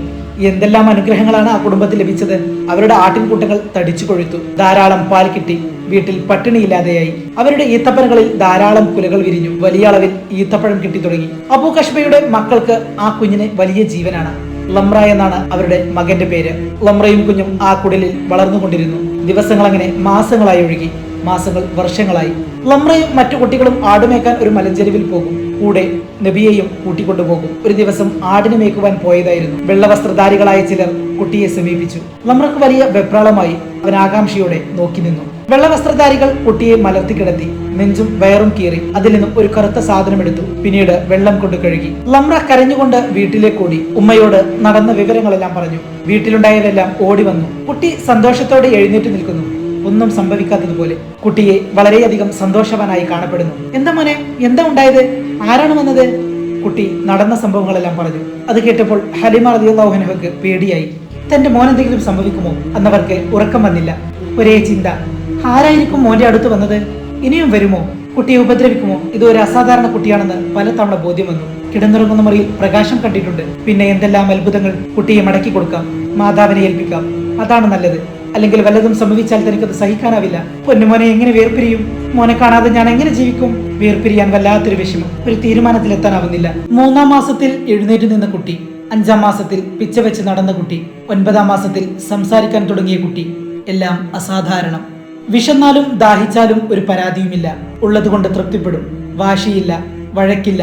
എന്തെല്ലാം അനുഗ്രഹങ്ങളാണ് ആ കുടുംബത്തിൽ ലഭിച്ചത്. അവരുടെ ആട്ടിൻകൂട്ടങ്ങൾ തടിച്ചു കൊഴുത്തു. ധാരാളം പാൽ കിട്ടി. വീട്ടിൽ പട്ടിണിയില്ലാതെയായി. അവരുടെ ഈത്തപ്പനകളിൽ ധാരാളം കുലകൾ വിരിഞ്ഞു. വലിയ അളവിൽ ഈത്തപ്പഴം കിട്ടി തുടങ്ങി. അബൂ കഷ്ബയുടെ മക്കൾക്ക് ആ കുഞ്ഞിന് വലിയ ജീവനാണ്. ലംറ എന്നാണ് അവരുടെ മകന്റെ പേര്. ലംറയും കുഞ്ഞും ആ കുടിലിൽ വളർന്നുകൊണ്ടിരുന്നു. ദിവസങ്ങൾ അങ്ങനെ മാസങ്ങളായി ഒഴുകി. മാസങ്ങൾ വർഷങ്ങളായി. ലംറയും മറ്റു കുട്ടികളും ആടുമേക്കാൻ ഒരു മലഞ്ചെരുവിൽ പോകും. കൂടെ നബിയെയും കൂട്ടിക്കൊണ്ടുപോകും. ഒരു ദിവസം ആടിനെ മേക്കുവാൻ പോയതായിരുന്നു. വെള്ളവസ്ത്രധാരികളായ ചിലർ കുട്ടിയെ സമീപിച്ചു. ലംറക്ക് വലിയ വെപ്രാളമായി. അവൻ ആകാംക്ഷയോടെ നോക്കി നിന്നു. വെള്ളവസ്ത്രധാരികൾ കുട്ടിയെ മലർത്തി കിടത്തി. നെഞ്ചും വയറും കീറി അതിൽ നിന്നും ഒരു കറുത്ത സാധനം എടുത്തു. പിന്നീട് വെള്ളം കൊണ്ട് കഴുകി. ലംറ കരഞ്ഞുകൊണ്ട് വീട്ടിലേക്ക് ഓടി. ഉമ്മയോട് നടന്ന വിവരങ്ങളെല്ലാം പറഞ്ഞു. വീട്ടിലുണ്ടായതെല്ലാം ഓടി വന്നു. കുട്ടി സന്തോഷത്തോടെ എഴുന്നേറ്റ് നിൽക്കുന്നു. ഒന്നും സംഭവിക്കാത്തതുപോലെ. കുട്ടിയെ വളരെയധികം സന്തോഷവാനായി കാണപ്പെടുന്നു. എന്താ മോനെ, എന്താ ഉണ്ടായത്? ആരാണ് വന്നത്? കുട്ടി നടന്ന സംഭവങ്ങളെല്ലാം പറഞ്ഞു. അത് കേട്ടപ്പോൾ ഹലീമ റളിയല്ലാഹു അൻഹയ്ക്ക് പേടിയായി. തന്റെ മോൻ എന്തെങ്കിലും സംഭവിക്കുമോ എന്നവർക്ക് ഉറക്കം വന്നില്ല. ഒരേ ചിന്ത, ആരായിരിക്കും മോന്റെ അടുത്ത് വന്നത്? ഇനിയും വരുമോ? കുട്ടിയെ ഉപദ്രവിക്കുമോ? ഇത് ഒരു അസാധാരണ കുട്ടിയാണെന്ന് പലതവണ ബോധ്യം വന്നു. കിടന്നുറങ്ങുന്ന മുറിയിൽ പ്രകാശം കണ്ടിട്ടുണ്ട്. പിന്നെ എന്തെല്ലാം അത്ഭുതങ്ങൾ! കുട്ടിയെ മടക്കി കൊടുക്കാം, മാതാവിനെ ഏൽപ്പിക്കാം. അതാണ് നല്ലത്. അല്ലെങ്കിൽ വല്ലതും സംഭവിച്ചാൽ തനിക്കത് സഹിക്കാനാവില്ല. പൊന്നുമോനെ എങ്ങനെ വേർപിരിയും? മോനെ കാണാതെ ഞാൻ എങ്ങനെ ജീവിക്കും? വേർപിരിയാൻ വല്ലാത്തൊരു വിഷമം. ഒരു തീരുമാനത്തിലെത്താനാവുന്നില്ല. 3-ാം മാസത്തിൽ എഴുന്നേറ്റ് നിന്ന കുട്ടി, 5-ാം മാസത്തിൽ പിച്ച വെച്ച് നടന്ന കുട്ടി, 9-ാം മാസത്തിൽ സംസാരിക്കാൻ തുടങ്ങിയ കുട്ടി. എല്ലാം അസാധാരണം. വിശന്നാലും ദാഹിച്ചാലും ഒരു പരാതിയുമില്ല. ഉള്ളതുകൊണ്ട് തൃപ്തിപ്പെടും. വാശിയില്ല, വഴക്കില്ല.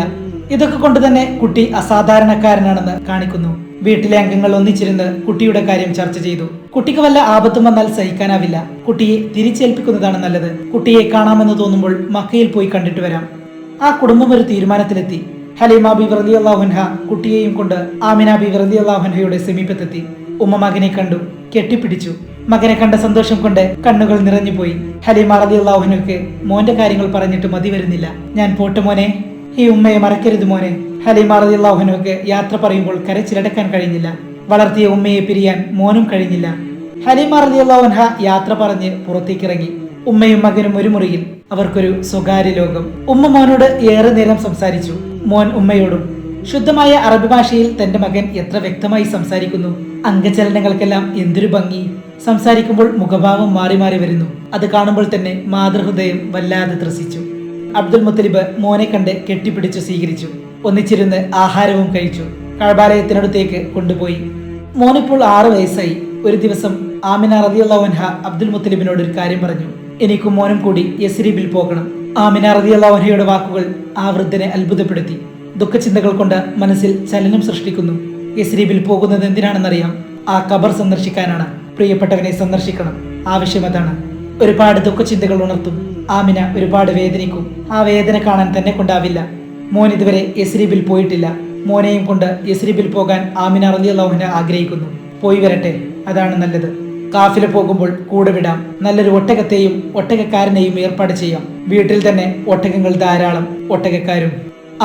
ഇതൊക്കെ കൊണ്ട് തന്നെ കുട്ടി അസാധാരണക്കാരനാണെന്ന് കാണിക്കുന്നു. വീട്ടിലെ അംഗങ്ങൾ ഒന്നിച്ചിരുന്ന് കുട്ടിയുടെ കാര്യം ചർച്ച ചെയ്തു. കുട്ടിക്ക് വല്ല ആപത്തും വന്നാൽ സഹിക്കാനാവില്ല. കുട്ടിയെ തിരിച്ചേൽപ്പിക്കുന്നതാണ് നല്ലത്. കുട്ടിയെ കാണാമെന്ന് തോന്നുമ്പോൾ മക്കയിൽ പോയി കണ്ടിട്ട് വരാം. ആ കുടുംബം ഒരു തീരുമാനത്തിലെത്തി. ഹലീമ ബീവി റളിയല്ലാഹു അൻഹ കുട്ടിയെയും കൊണ്ട് ആമിന ബീവി റളിയല്ലാഹു അൻഹയുടെ സമീപത്തെത്തി. ഉമ്മ മകനെ കണ്ടു, കെട്ടിപ്പിടിച്ചു. മകനെ കണ്ട സന്തോഷം കൊണ്ട് കണ്ണുകൾ നിറഞ്ഞുപോയി. ഹലീമ റളിയല്ലാഹു അൻഹയ്ക്ക് മോന്റെ കാര്യങ്ങൾ പറഞ്ഞിട്ട് മതി വരുന്നില്ല. ഞാൻ പോട്ടെ മോനെ, ഈ ഉമ്മയെ മറക്കരുത് മോനെ. ഹലീമ റളിയല്ലാഹു അൻഹയ്ക്ക് യാത്ര പറയുമ്പോൾ കരച്ചിലടക്കാൻ കഴിഞ്ഞില്ല. വളർത്തിയ ഉമ്മയെ പിരിയാൻ മോനും കഴിഞ്ഞില്ല. ഹലീമ റളിയല്ലാഹു അൻഹ യാത്ര പറഞ്ഞ് പുറത്തേക്കിറങ്ങി. ഉമ്മയും മകനും ഒരു മുറിയിൽ. അവർക്കൊരു സ്വകാര്യ ലോകം. ഉമ്മ മോനോട് ഏറെ നേരം സംസാരിച്ചു. മോൻ ഉമ്മയോടും. ശുദ്ധമായ അറബി ഭാഷയിൽ തന്റെ മകൻ എത്ര വ്യക്തമായി സംസാരിക്കുന്നു. അംഗചലനങ്ങൾക്കെല്ലാം എന്തൊരു ഭംഗി. സംസാരിക്കുമ്പോൾ മുഖഭാവം മാറി മാറി വരുന്നു. അത് കാണുമ്പോൾ തന്നെ മാതൃഹൃദയം വല്ലാതെ ത്രസിച്ചു. അബ്ദുൽ മുത്തലിബ് മോനെ കണ്ട് കെട്ടിപ്പിടിച്ചു സ്വീകരിച്ചു. ഒന്നിച്ചിരുന്ന് ആഹാരവും കഴിച്ചു. കഅബാലയത്തിനടുത്തേക്ക് കൊണ്ടുപോയി. മോനിപ്പോൾ 6 വയസ്സായി. ഒരു ദിവസം ആമിന റളിയല്ലാഹു അൻഹ അബ്ദുൽ മുത്തലിബിനോട് ഒരു കാര്യം പറഞ്ഞു. എനിക്കും മോനും കൂടി യസ്രിബിൽ പോകണം. ആമിന റളിയല്ലാഹു അൻഹയുടെ വാക്കുകൾ ആ വൃദ്ധനെ അത്ഭുതപ്പെടുത്തി. ദുഃഖചിന്തകൾ കൊണ്ട് മനസ്സിൽ ചലനം സൃഷ്ടിക്കുന്നു. യസ്രിബിൽ പോകുന്നത് എന്തിനാണെന്നറിയാം. ആ ഖബർ സന്ദർശിക്കാനാണ്. പ്രിയപ്പെട്ടവനെ സന്ദർശിക്കണം. ആവശ്യം അതാണ്. ഒരുപാട് ദുഃഖചിന്തകൾ ഉണർത്തും. ആമിന ഒരുപാട് വേദനിക്കും. ആ വേദന കാണാൻ തന്നെ കൊണ്ടാവില്ല. മോൻ ഇതുവരെ യസ്രിബിൽ പോയിട്ടില്ല. മോനെയും കൊണ്ട് യസ്രിബിൽ പോകാൻ ആമിന റളിയല്ലാഹു അൻഹ ആഗ്രഹിക്കുന്നു. പോയി വരട്ടെ, അതാണ് നല്ലത്. കാഫില പോകുമ്പോൾ കൂടെ വിടാം. നല്ലൊരു ഒട്ടകത്തെയും ഒട്ടകക്കാരനെയും ഏർപ്പാട് ചെയ്യാം. വീട്ടിൽ തന്നെ ഒട്ടകങ്ങൾ ധാരാളം, ഒട്ടകക്കാരും.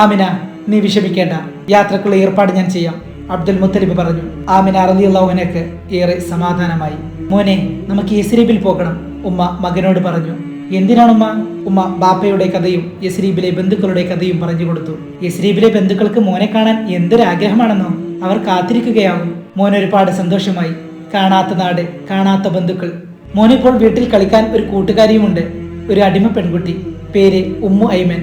ആമിന, നീ വിഷമിക്കേണ്ട, യാത്രക്കുള്ള ഏർപ്പാട് ഞാൻ ചെയ്യാം, അബ്ദുൽ മുത്തലിബ് പറഞ്ഞു. ആമിന റളിയല്ലാഹു അൻഹയ്ക്ക് ഏറെ സമാധാനമായി. മോനെ, നമുക്ക് യസ്രീബിൽ പോകണം, ഉമ്മ മകനോട് പറഞ്ഞു. എന്തിനാണുമ്മ? ഉമ്മ ബാപ്പയുടെ കഥയും യസ്രീബിലെ ബന്ധുക്കളുടെ കഥയും പറഞ്ഞു കൊടുത്തു. യസ്രീബിലെ ബന്ധുക്കൾക്ക് മോനെ കാണാൻ എന്തൊരാഗ്രഹമാണെന്നോ. അവർ കാത്തിരിക്കുകയാവും. മോൻ ഒരുപാട് സന്തോഷമായി. കാണാത്ത നാട്, കാണാത്ത ബന്ധുക്കൾ. മോനിപ്പോൾ വീട്ടിൽ കളിക്കാൻ ഒരു കൂട്ടുകാരിയുമുണ്ട്, ഒരു അടിമ പെൺകുട്ടി. പേര് ഉമ്മു ഐമൻ.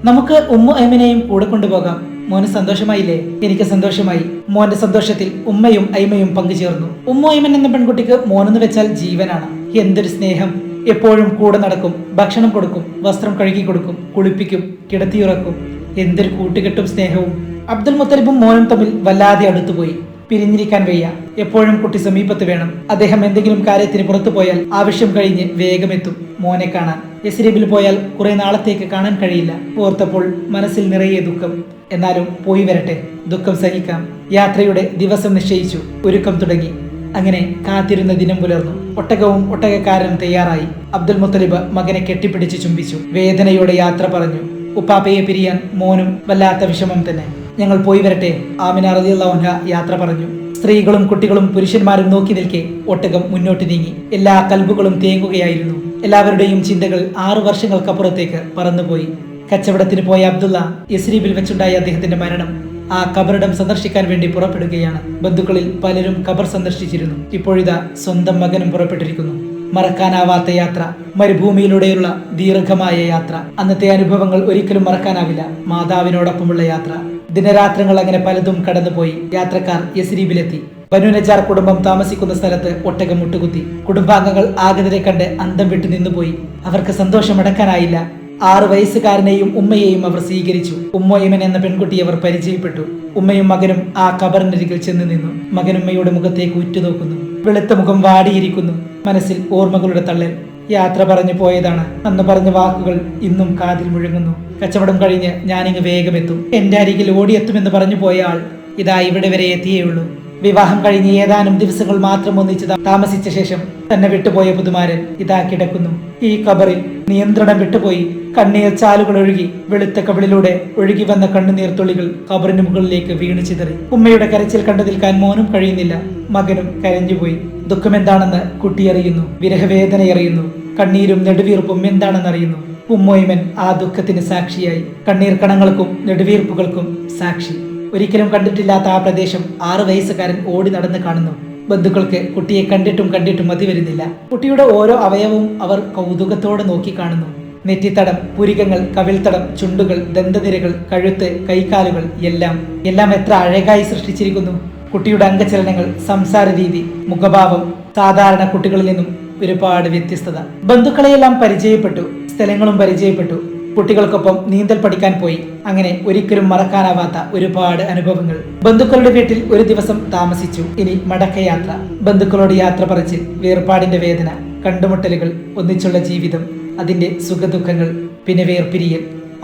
നമുക്ക് ഉമ്മു ഐമനെയും കൂടെ കൊണ്ടുപോകാം. മോന് സന്തോഷമായില്ലേ? എനിക്ക് സന്തോഷമായി. മോന്റെ സന്തോഷത്തിൽ ഉമ്മയും ഐമയും പങ്കുചേർന്നു. ഉമ്മു ഐമൻ എന്ന പെൺകുട്ടിക്ക് മോനെന്ന് വെച്ചാൽ ജീവനാണ്. എന്തൊരു സ്നേഹം! എപ്പോഴും കൂടെ നടക്കും, ഭക്ഷണം കൊടുക്കും, വസ്ത്രം കഴുകി കൊടുക്കും, കുളിപ്പിക്കും, കിടത്തിയുറക്കും. എന്തൊരു കൂട്ടുകെട്ടും സ്നേഹവും! അബ്ദുൽ മുത്തലിബും മോനും തമ്മിൽ വല്ലാതെ അടുത്തുപോയി. പിരിഞ്ഞിരിക്കാൻ വയ്യ. എപ്പോഴും കുട്ടി സമീപത്ത് വേണം. അദ്ദേഹം എന്തെങ്കിലും കാര്യത്തിന് പുറത്തു പോയാൽ ആവശ്യം കഴിഞ്ഞ് വേഗമെത്തും മോനെ കാണാൻ. യസ്രീബിൽ പോയാൽ കുറെ നാളത്തേക്ക് കാണാൻ കഴിയില്ല. ഓർത്തപ്പോൾ മനസ്സിൽ നിറയെ ദുഃഖം. എന്നാലും പോയി വരട്ടെ, ദുഃഖം സഹിക്കാം. യാത്രയുടെ ദിവസം നിശ്ചയിച്ചു, ഒരുക്കം തുടങ്ങി. അങ്ങനെ കാത്തിരുന്ന ദിനം പുലർന്നു. ഒട്ടകവും ഒട്ടകക്കാരനും തയ്യാറായി. അബ്ദുൽ മുത്തലിബ് മകനെ കെട്ടിപ്പിടിച്ച് ചുംബിച്ചു. വേദനയോടെ യാത്ര പറഞ്ഞു. ഉപ്പാപ്പയെ പിരിയാൻ മോനും വല്ലാത്ത വിഷമം തന്നെ. ഞങ്ങൾ പോയി വരട്ടെ, ആമിന റളിയല്ലാഹു അൻഹ യാത്ര പറഞ്ഞു. സ്ത്രീകളും കുട്ടികളും പുരുഷന്മാരും നോക്കി നിൽക്കെ ഒട്ടകം മുന്നോട്ട് നീങ്ങി. എല്ലാ കൽബുകളും തേങ്ങുകയായിരുന്നു. എല്ലാവരുടെയും ചിന്തകൾ 6 വർഷങ്ങൾക്കപ്പുറത്തേക്ക് പറന്നുപോയി. കച്ചവടത്തിന് പോയ അബ്ദുള്ള യസ്രീബിൽ വെച്ചുണ്ടായ അദ്ദേഹത്തിന്റെ മരണം. ആ ഖബറിടം സന്ദർശിക്കാൻ വേണ്ടി പുറപ്പെടുകയാണ്. ബന്ധുക്കളിൽ പലരും ഖബർ സന്ദർശിച്ചിരുന്നു. ഇപ്പോഴിതാ സ്വന്തം മകനും പുറപ്പെട്ടിരിക്കുന്നു. മറക്കാനാവാത്ത യാത്ര, മരുഭൂമിയിലൂടെയുള്ള ദീർഘമായ യാത്ര. അന്നത്തെ അനുഭവങ്ങൾ ഒരിക്കലും മറക്കാനാവില്ല. മാതാവിനോടൊപ്പമുള്ള യാത്ര. ദിനരാത്രങ്ങൾ അങ്ങനെ പലതും കടന്നുപോയി. യാത്രക്കാർ യസ്രീബിലെത്തി. ബനു നജാർ കുടുംബം താമസിക്കുന്ന സ്ഥലത്ത് ഒട്ടകം മുട്ടുകുത്തി. കുടുംബാംഗങ്ങൾ ആഗതരെ കണ്ട് അന്തം വിട്ടു നിന്നുപോയി. അവർക്ക് സന്തോഷമടക്കാനായില്ല. 6 വയസ്സുകാരനെയും ഉമ്മയെയും അവർ സ്വീകരിച്ചു. ഉമ്മോയിമൻ എന്ന പെൺകുട്ടിയെ അവർ പരിചയപ്പെട്ടു. ഉമ്മയും മകനും ആ ഖബറിനരികിൽ ചെന്ന് നിന്നു. മകനുമ്മയുടെ മുഖത്തേക്ക് ഉറ്റുനോക്കുന്നു. വെളുത്ത മുഖം വാടിയിരിക്കുന്നു. മനസ്സിൽ ഓർമ്മകളുടെ തള്ളൽ. യാത്ര പറഞ്ഞു പോയതാണ്. അന്ന് പറഞ്ഞ വാക്കുകൾ ഇന്നും കാതിൽ മുഴങ്ങുന്നു. കച്ചവടം കഴിഞ്ഞ് ഞാനിങ്ങ് വേഗമെത്തും, എന്റെ അരികിൽ ഓടിയെത്തുമെന്ന് പറഞ്ഞു പോയ ആൾ ഇതാ ഇവിടെ വരെ എത്തിയേയുള്ളൂ. വിവാഹം കഴിഞ്ഞ് ഏതാനും ദിവസങ്ങൾ മാത്രം ഒന്നിച്ച് താമസിച്ച ശേഷം തന്നെ വിട്ടുപോയ പുതുമാരൻ ഇതാ കിടക്കുന്നു. ഈ ഖബറിൽ നിയന്ത്രണം വിട്ടുപോയി. കണ്ണീർ ചാലുകൾ ഒഴുകി. വെളുത്ത കവിളിലൂടെ ഒഴുകി വന്ന കണ്ണുനീർ തുള്ളികൾ ഖബറിന് മുകളിലേക്ക് വീണു ചിതറി. ഉമ്മയുടെ കരച്ചിൽ കണ്ടു നിൽക്കാൻ മോനും കഴിയുന്നില്ല. മകനും കരഞ്ഞുപോയി. ദുഃഖമെന്താണെന്ന് കുട്ടി അറിയുന്നു. വിരഹവേദന അറിയുന്നു. കണ്ണീരും നെടുവീർപ്പും എന്താണെന്ന് അറിയുന്നു. ഉമ്മോയിമൻ ആ ദുഃഖത്തിന് സാക്ഷിയായി. കണ്ണീർ കണങ്ങൾക്കും നെടുവീർപ്പുകൾക്കും സാക്ഷി. ഒരിക്കലും കണ്ടിട്ടില്ലാത്ത ആ പ്രദേശം 6 വയസ്സുകാരൻ ഓടി നടന്ന് കാണുന്നു. ബന്ധുക്കൾക്ക് കുട്ടിയെ കണ്ടിട്ടും മതി വരുന്നില്ല. കുട്ടിയുടെ ഓരോ അവയവവും അവർ കൗതുകത്തോടെ നോക്കി കാണുന്നു. നെറ്റിത്തടം, പുരികങ്ങൾ, കവിൾത്തടം, ചുണ്ടുകൾ, ദന്തനിരകൾ, കഴുത്ത്, കൈക്കാലുകൾ എല്ലാം എത്ര അഴകായി സൃഷ്ടിച്ചിരിക്കുന്നു. കുട്ടിയുടെ അംഗചലനങ്ങൾ, സംസാര രീതി, മുഖഭാവം സാധാരണ കുട്ടികളിൽ നിന്നും ഒരുപാട് വ്യത്യസ്തത. ബന്ധുക്കളെയെല്ലാം പരിചയപ്പെട്ടു. സ്ഥലങ്ങളും പരിചയപ്പെട്ടു. കുട്ടികൾക്കൊപ്പം നീന്തൽ പഠിക്കാൻ പോയി. അങ്ങനെ ഒരിക്കലും മറക്കാനാവാത്ത ഒരുപാട് അനുഭവങ്ങൾ. ബന്ധുക്കളുടെ വീട്ടിൽ ഒരു ദിവസം താമസിച്ചു. ഇനി മടക്കയാത്ര. ബന്ധുക്കളോട് യാത്ര പറച്ചിൽ, വേർപാടിന്റെ വേദന, കണ്ടുമുട്ടലുകൾ, ഒന്നിച്ചുള്ള ജീവിതം, അതിന്റെ സുഖദുഃഖങ്ങൾ, പിന്നെ വേർപിരിയൽ.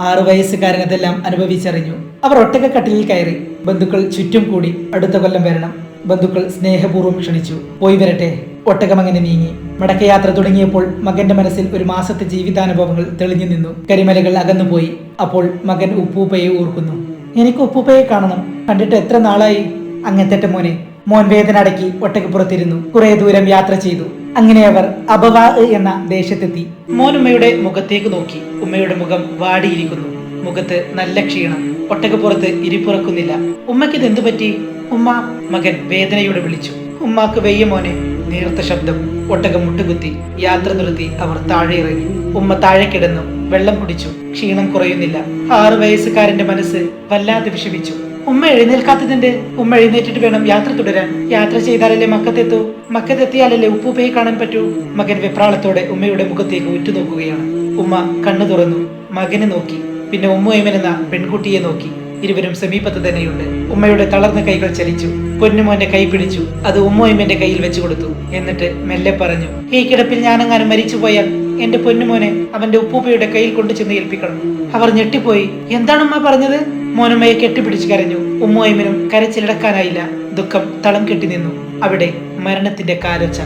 6 വയസ്സുകാരൻ അതെല്ലാം അനുഭവിച്ചറിഞ്ഞു. അവർ ഒട്ടകക്കട്ടിലിൽ കയറി. ബന്ധുക്കൾ ചുറ്റും കൂടി. അടുത്ത കൊല്ലം വരണം. ബന്ധുക്കൾ സ്നേഹപൂർവ്വം ക്ഷണിച്ചു. പോയി വരട്ടെ. ഒട്ടകം അങ്ങനെ നീങ്ങി. മടക്കയാത്ര തുടങ്ങിയപ്പോൾ മകന്റെ മനസ്സിൽ ഒരു മാസത്തെ ജീവിതാനുഭവങ്ങൾ തെളിഞ്ഞു നിന്നു. കരിമലകൾ അകന്നുപോയി. അപ്പോൾ മകൻ ഉപ്പൂപ്പയെ ഓർക്കുന്നു. എനിക്ക് ഉപ്പൂപ്പയെ കാണണം, കണ്ടിട്ട് എത്ര നാളായി. അങ്ങെത്തട്ടെ മോനെ. മോൻ വേദന അടക്കി ഒട്ടകപ്പുറത്തിരുന്നു. കുറെ ദൂരം യാത്ര ചെയ്തു. അങ്ങനെ അവർ അബവാ എന്ന ദേശത്തെത്തി. മോൻ ഉമ്മയുടെ മുഖത്തേക്ക് നോക്കി. ഉമ്മയുടെ മുഖം വാടിയിരിക്കുന്നു. മുഖത്ത് നല്ല ക്ഷീണം. ഒട്ടകപ്പുറത്ത് ഇരിപ്പുറക്കുന്നില്ല. ഉമ്മയ്ക്കിത് എന്തു പറ്റി? ഉമ്മ, മകൻ വേദനയോടെ വിളിച്ചു. ഉമ്മാക്ക് വെയ്യ മോനെ. നേർത്ത ശബ്ദം. ഒട്ടകം മുട്ടുകുത്തി. യാത്ര നിർത്തി അവർ താഴെ ഇറങ്ങി. ഉമ്മ താഴെ കിടന്നു. വെള്ളം കുടിച്ചു. ക്ഷീണം കുറയുന്നില്ല. 6 വയസ്സുകാരന്റെ മനസ്സ് വല്ലാതെ വിഷമിച്ചു. ഉമ്മ എഴുന്നേൽക്കാത്തതിന്റെ? ഉമ്മ എഴുന്നേറ്റിട്ട് വേണം യാത്ര തുടരാൻ. യാത്ര ചെയ്താലല്ലേ മക്കത്തെത്തൂ. മക്കത്തെത്തിയാലല്ലേ ഉപ്പൂപ്പയെ കാണാൻ പറ്റൂ. മകൻ വെപ്രാളത്തോടെ ഉമ്മയുടെ മുഖത്തേക്ക് ഉറ്റുനോക്കുകയാണ്. ഉമ്മ കണ്ണു തുറന്നു. മകനെ നോക്കി. പിന്നെ ഉമ്മോയ്മൻ എന്ന പെൺകുട്ടിയെ നോക്കി. ഇരുവരും സമീപത്ത് തന്നെയുണ്ട്. ഉമ്മയുടെ തളർന്ന കൈകൾ ചലിച്ചു. പൊന്നുമോന്റെ കൈ പിടിച്ചു. അത് ഉമ്മോയ്മന്റെ കയ്യിൽ വെച്ചു കൊടുത്തു. എന്നിട്ട് മെല്ലെ പറഞ്ഞു, ഈ കിടപ്പിൽ ഞാനെങ്ങാനും മരിച്ചു പോയാൽ എന്റെ പൊന്നുമോനെ അവന്റെ ഉപ്പൂപ്പയുടെ കയ്യിൽ കൊണ്ടു ചെന്ന് ഏൽപ്പിക്കണം. അവർ ഞെട്ടിപ്പോയി. എന്താണുമ്മ പറഞ്ഞത്? മോനുമ്മയെ കെട്ടിപ്പിടിച്ചു കരഞ്ഞു. ഉമ്മോയ്മനും കരച്ചിലടക്കാനായില്ല. ദുഃഖം തളം കെട്ടി നിന്നു. അവിടെ മരണത്തിന്റെ കാലൊച്ച.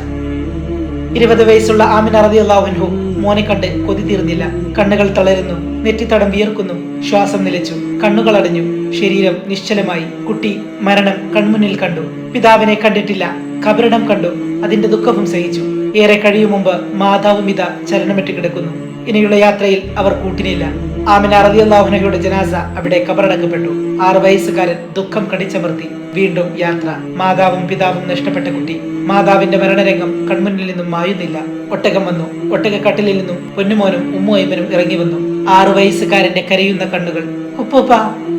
20 വയസ്സുള്ള ആമിന റളിയല്ലാഹു അൻഹു മോനെ കണ്ട് കൊതി തീർന്നില്ല. കണ്ണുകൾ തളരുന്നു, നെറ്റിത്തടം വിയർക്കുന്നു, ശ്വാസം നിലച്ചു, കണ്ണുകൾ അടഞ്ഞു, ശരീരം നിശ്ചലമായി. കുട്ടി മരണം കൺമുന്നിൽ കണ്ടു. പിതാവിനെ കണ്ടിട്ടില്ല, ഖബറിടം കണ്ടു, അതിന്റെ ദുഃഖവും സഹിച്ചു. ഏറെ കഴിയും മുമ്പ് മാതാവും ഇതാ ചലനമിട്ട് കിടക്കുന്നു. ഇനിയുള്ള യാത്രയിൽ അവർ കൂട്ടിനില്ല. ആമിന റളിയല്ലാഹു അൻഹയുടെ ജനാസ അവിടെ ഖബറടക്കപ്പെട്ടു. 6 വയസ്സുകാരൻ ദുഃഖം കടിച്ചമർത്തി. വീണ്ടും യാത്ര. മാതാവും പിതാവും നഷ്ടപ്പെട്ട കുട്ടി. മാതാവിന്റെ മരണരംഗം കൺമുന്നിൽ നിന്നും മായുന്നില്ല. ഒട്ടകം വന്നു. ഒട്ടകക്കട്ടിലിൽ നിന്നും പൊന്നുമോനും ഉമ്മുഅയ്മനും ഇറങ്ങി വന്നു. 6 വയസ്സുകാരന്റെ കരയുന്ന കണ്ണുകൾ. ഉപ്പൂപ്പ.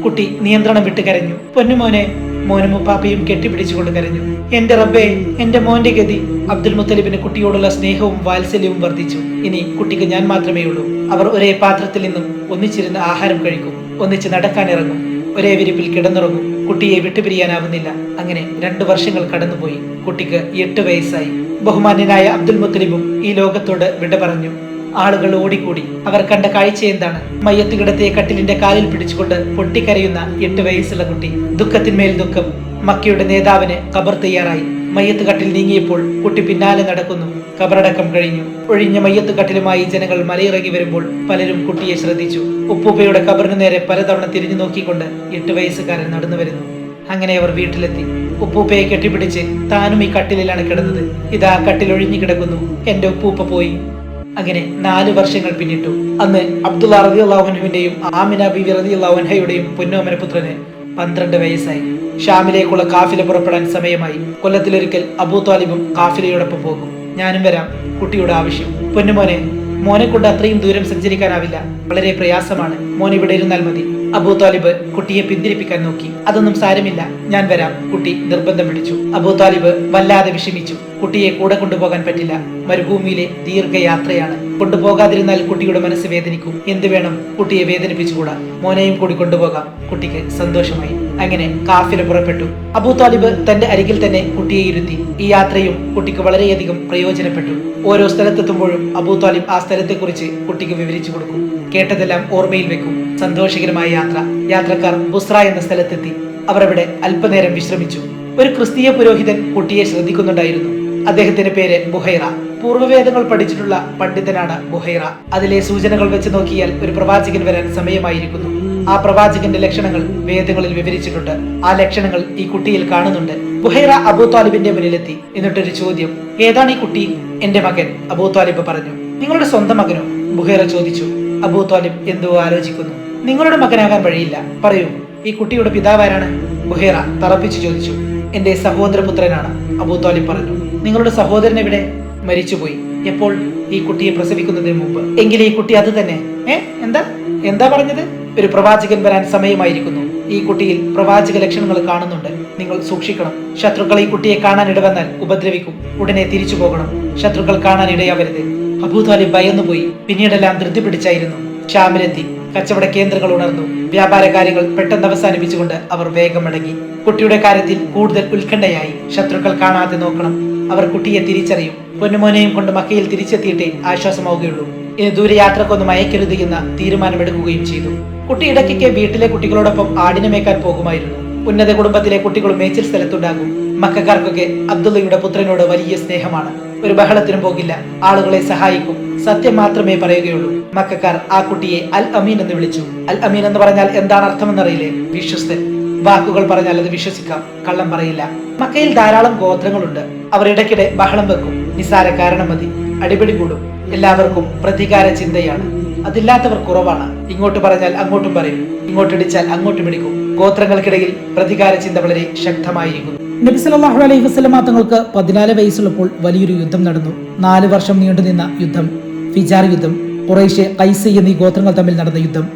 കുട്ടി നിയന്ത്രണം വിട്ട് കരഞ്ഞു. പൊന്നുമോനെ. മോനും ഉപ്പാപ്പയും കെട്ടിപ്പിടിച്ചുകൊണ്ട് കരഞ്ഞു. എന്റെ റബ്ബേ, എന്റെ മോന്റെ ഗതി. അബ്ദുൽ മുത്തലിബിന് കുട്ടിയോടുള്ള സ്നേഹവും വാത്സല്യവും വർദ്ധിച്ചു. ഇനി കുട്ടിക്ക് ഞാൻ മാത്രമേ ഉള്ളൂ. അവർ ഒരേ പാത്രത്തിൽ നിന്നും ഒന്നിച്ചിരുന്ന് ആഹാരം കഴിക്കും, ഒന്നിച്ച് നടക്കാനിറങ്ങും, ഒരേ വിരിപ്പിൽ കിടന്നുറങ്ങും. കുട്ടിയെ വിട്ടുപിരിയാനാവുന്നില്ല. അങ്ങനെ 2 വർഷങ്ങൾ കടന്നുപോയി. കുട്ടിക്ക് 8 വയസ്സായി. ബഹുമാന്യനായ അബ്ദുൽ മുത്തലിബും ഈ ലോകത്തോട് വിട പറഞ്ഞു. ആളുകൾ ഓടിക്കൂടി. അവർ കണ്ട കാഴ്ച എന്താണ്? മയ്യത്ത് കിടത്തിയ കട്ടിലിന്റെ കാലിൽ പിടിച്ചുകൊണ്ട് പൊട്ടിക്കരയുന്ന 8 വയസ്സുള്ള കുട്ടി. ദുഃഖത്തിന്മേൽ ദുഃഖം. മക്കയുടെ നേതാവിന് ഖബർ തയ്യാറായി. മയ്യത്ത് കട്ടിൽ നീങ്ങിയപ്പോൾ കുട്ടി പിന്നാലെ നടക്കുന്നു. ഖബറടക്കം കഴിഞ്ഞു. ഒഴിഞ്ഞ മയ്യത്ത് കട്ടിലുമായി ജനങ്ങൾ മലയിറങ്ങി വരുമ്പോൾ പലരും കുട്ടിയെ ശ്രദ്ധിച്ചു. ഉപ്പൂപ്പയുടെ ഖബറിനു നേരെ പലതവണ തിരിഞ്ഞു നോക്കിക്കൊണ്ട് 8 വയസ്സുകാരൻ നടന്നു വരുന്നു. അങ്ങനെ അവർ വീട്ടിലെത്തി. ഉപ്പൂപ്പയെ കെട്ടിപ്പിടിച്ച് താനും ഈ കട്ടിലിലാണ് കിടന്നത്. ഇതാ കട്ടിൽ ഒഴിഞ്ഞു കിടക്കുന്നു. എന്റെ ഉപ്പൂപ്പ പോയി. അങ്ങനെ 4 വർഷങ്ങൾ പിന്നിട്ടു. അന്ന് അബ്ദുള്ള റളിയല്ലാഹു അൻഹുവിന്റെയും ആമിന ബീവി റളിയല്ലാഹു അൻഹയുടെയും പൊന്നോമന പുത്രന് 12 വയസ്സായി. ഷാമിലേക്കുള്ള കാഫില പുറപ്പെടാൻ സമയമായി. കൊല്ലത്തിലൊരിക്കൽ അബൂ ത്വാലിബും കാഫിലയോടൊപ്പം പോകും. ഞാനും വരാം, കുട്ടിയുടെ ആവശ്യം. പൊന്നുമോനെ, മോനെ കൊണ്ട് അത്രയും ദൂരം സഞ്ചരിക്കാനാവില്ല, വളരെ പ്രയാസമാണ്. മോൻ ഇവിടെ ഇരുന്നാൽ മതി. അബൂ ത്വാലിബ് കുട്ടിയെ പിന്തിരിപ്പിക്കാൻ നോക്കി. അതൊന്നും സാരമില്ല, ഞാൻ വരാം. കുട്ടി നിർബന്ധം പിടിച്ചു. അബൂ ത്വാലിബ് വല്ലാതെ വിഷമിച്ചു. കുട്ടിയെ കൂടെ കൊണ്ടുപോകാൻ പറ്റില്ല. മരുഭൂമിയിലെ ദീർഘയാത്രയാണ്. കൊണ്ടുപോകാതിരുന്നാൽ കുട്ടിയുടെ മനസ്സ് വേദനിക്കും. എന്ത് വേണം, കുട്ടിയെ വേദനിപ്പിച്ചുകൂടാ. മോനെയും കൂടി കൊണ്ടുപോകാം. കുട്ടിക്ക് സന്തോഷമായി. അങ്ങനെ കാഫില പുറപ്പെട്ടു. അബൂ ത്വാലിബ് തന്റെ അരികിൽ തന്നെ കുട്ടിയെ ഇരുത്തി. ഈ യാത്രയും കുട്ടിക്ക് വളരെയധികം പ്രയോജനപ്പെട്ടു. ഓരോ സ്ഥലത്തെത്തുമ്പോഴും അബൂ ത്വാലിബ് ആ സ്ഥലത്തെക്കുറിച്ച് കുട്ടിക്ക് വിവരിച്ചു കൊടുക്കും. കേട്ടതെല്ലാം ഓർമ്മയിൽ വെക്കും. സന്തോഷകരമായ യാത്ര. യാത്രക്കാർ ബുസ്ര എന്ന സ്ഥലത്തെത്തി. അവർ അവിടെ അല്പനേരം വിശ്രമിച്ചു. ഒരു ക്രിസ്തീയ പുരോഹിതൻ കുട്ടിയെ ശ്രദ്ധിക്കുന്നുണ്ടായിരുന്നു. അദ്ദേഹത്തിന്റെ പേര് ബുഹൈറ. പൂർവ്വവേദങ്ങൾ പഠിച്ചിട്ടുള്ള പണ്ഡിതനാണ് ബുഹൈറ. അതിലെ സൂചനകൾ വെച്ച് നോക്കിയാൽ ഒരു പ്രവാചകൻ വരാൻ സമയമായിരിക്കുന്നു. ആ പ്രവാചകന്റെ ലക്ഷണങ്ങൾ വേദങ്ങളിൽ വിവരിച്ചിട്ടുണ്ട്. ആ ലക്ഷണങ്ങൾ ഈ കുട്ടിയിൽ കാണുന്നുണ്ട്. ബുഹൈറ അബൂ ത്വാലിബിന്റെ മുന്നിലെത്തി. എന്നിട്ടൊരു ചോദ്യം. ഏതാണ് ഈ കുട്ടി? എന്റെ മകൻ, അബൂ ത്വാലിബ് പറഞ്ഞു. നിങ്ങളുടെ സ്വന്തം മകനോ? ബുഹൈറ ചോദിച്ചു. അബൂ ത്വാലിബ് എന്തോ ആലോചിക്കുന്നു. നിങ്ങളുടെ മകനാകാൻ വഴിയില്ല. പറയൂ, ഈ കുട്ടിയുടെ പിതാവാരാണ്? ബുഹൈറ തറപ്പിച്ചു ചോദിച്ചു. എന്റെ സഹോദരപുത്രനാണ്, അബൂ ത്വാലിബ് പറഞ്ഞു. നിങ്ങളുടെ സഹോദരൻ എവിടെ? മരിച്ചുപോയി. എപ്പോൾ? ഈ കുട്ടിയെ പ്രസവിക്കുന്നതിന് മുമ്പ്. എങ്കിൽ ഈ കുട്ടി അത് തന്നെ. എന്താ പറഞ്ഞത്? ഒരു പ്രവാചകൻ വരാൻ സമയമായിരിക്കുന്നു. ഈ കുട്ടിയിൽ പ്രവാചക ലക്ഷണങ്ങൾ കാണുന്നുണ്ട്. നിങ്ങൾ സൂക്ഷിക്കണം. ശത്രുക്കൾ ഈ കുട്ടിയെ കാണാൻ ഇടവന്നാൽ ഉപദ്രവിക്കും. ഉടനെ തിരിച്ചു പോകണം. ശത്രുക്കൾ കാണാൻ ഇടയാവരുത്. അബൂ ത്വാലിബ് ഭയന്നുപോയി. പിന്നീടെല്ലാം ധൃതി പിടിച്ചായിരുന്നു. ഷാമിലെത്തി. കച്ചവട കേന്ദ്രങ്ങൾ ഉണർന്നു. വ്യാപാര കാര്യങ്ങൾ പെട്ടെന്ന് അവസാനിപ്പിച്ചുകൊണ്ട് അവർ വേഗം മടങ്ങി. കുട്ടിയുടെ കാര്യത്തിൽ കൂടുതൽ ഉത്കണ്ഠയായി. ശത്രുക്കൾ കാണാതെ നോക്കണം. അവർ കുട്ടിയെ തിരിച്ചറിയും. പൊന്നുമോനെയും കൊണ്ട് മക്കയിൽ തിരിച്ചെത്തിയിട്ടേ ആശ്വാസമാവുകയുള്ളൂ. ഇനി ദൂരയാത്രക്കൊന്നും അയക്കരുത് എന്ന തീരുമാനമെടുക്കുകയും ചെയ്തു. കുട്ടി ഇടയ്ക്കൊക്കെ വീട്ടിലെ കുട്ടികളോടൊപ്പം ആടിനെ മേക്കാൻ പോകുമായിരുന്നു. ഉന്നത കുടുംബത്തിലെ കുട്ടികളും മേച്ചിൽ സ്ഥലത്തുണ്ടാകും. മക്കാർക്കൊക്കെ അബ്ദുള്ളയുടെ പുത്രനോട് വലിയ സ്നേഹമാണ്. ഒരു ബഹളത്തിനും പോകില്ല. ആളുകളെ സഹായിക്കും. സത്യം മാത്രമേ പറയുകയുള്ളൂ. മക്കാർ ആ കുട്ടിയെ അൽ അമീൻ എന്ന് വിളിച്ചു. അൽ അമീൻ എന്ന് പറഞ്ഞാൽ എന്താണ് അർത്ഥമെന്നറിയില്ലേ? വിശ്വസ്തൻ. വാക്കുകൾ പറഞ്ഞാൽ അത് വിശ്വസിക്കാം, കള്ളം പറയില്ല. മക്കയിൽ ധാരാളം ഗോത്രങ്ങളുണ്ട്. അവർ ഇടയ്ക്കിടെ ബഹളം വെക്കും. നിസ്സാര കാരണം മതി അടിപിടി കൂടും. എല്ലാവർക്കും പ്രതികാര ചിന്തയാണ്. അതില്ലാത്തവർ കുറവാണ്. ഇങ്ങോട്ട് പറഞ്ഞാൽ അങ്ങോട്ടും പറയും, ഇങ്ങോട്ടിടിച്ചാൽ അങ്ങോട്ടും ഇടിക്കും. ഗോത്രങ്ങൾക്കിടയിൽ പ്രതികാര ചിന്ത വളരെ ശക്തമായിരിക്കുന്നു. നബി സല്ലല്ലാഹു അലൈഹി വസല്ലം തങ്ങൾക്ക് 14 വയസ്സുള്ളപ്പോൾ വലിയൊരു യുദ്ധം നടന്നു. 4 വർഷം നീണ്ടുനിന്ന യുദ്ധം. ഫിജാർ യുദ്ധം. ഖുറൈശ്, ഖൈസ് എന്നീ ഗോത്രങ്ങൾ തമ്മിൽ നടന്ന യുദ്ധം.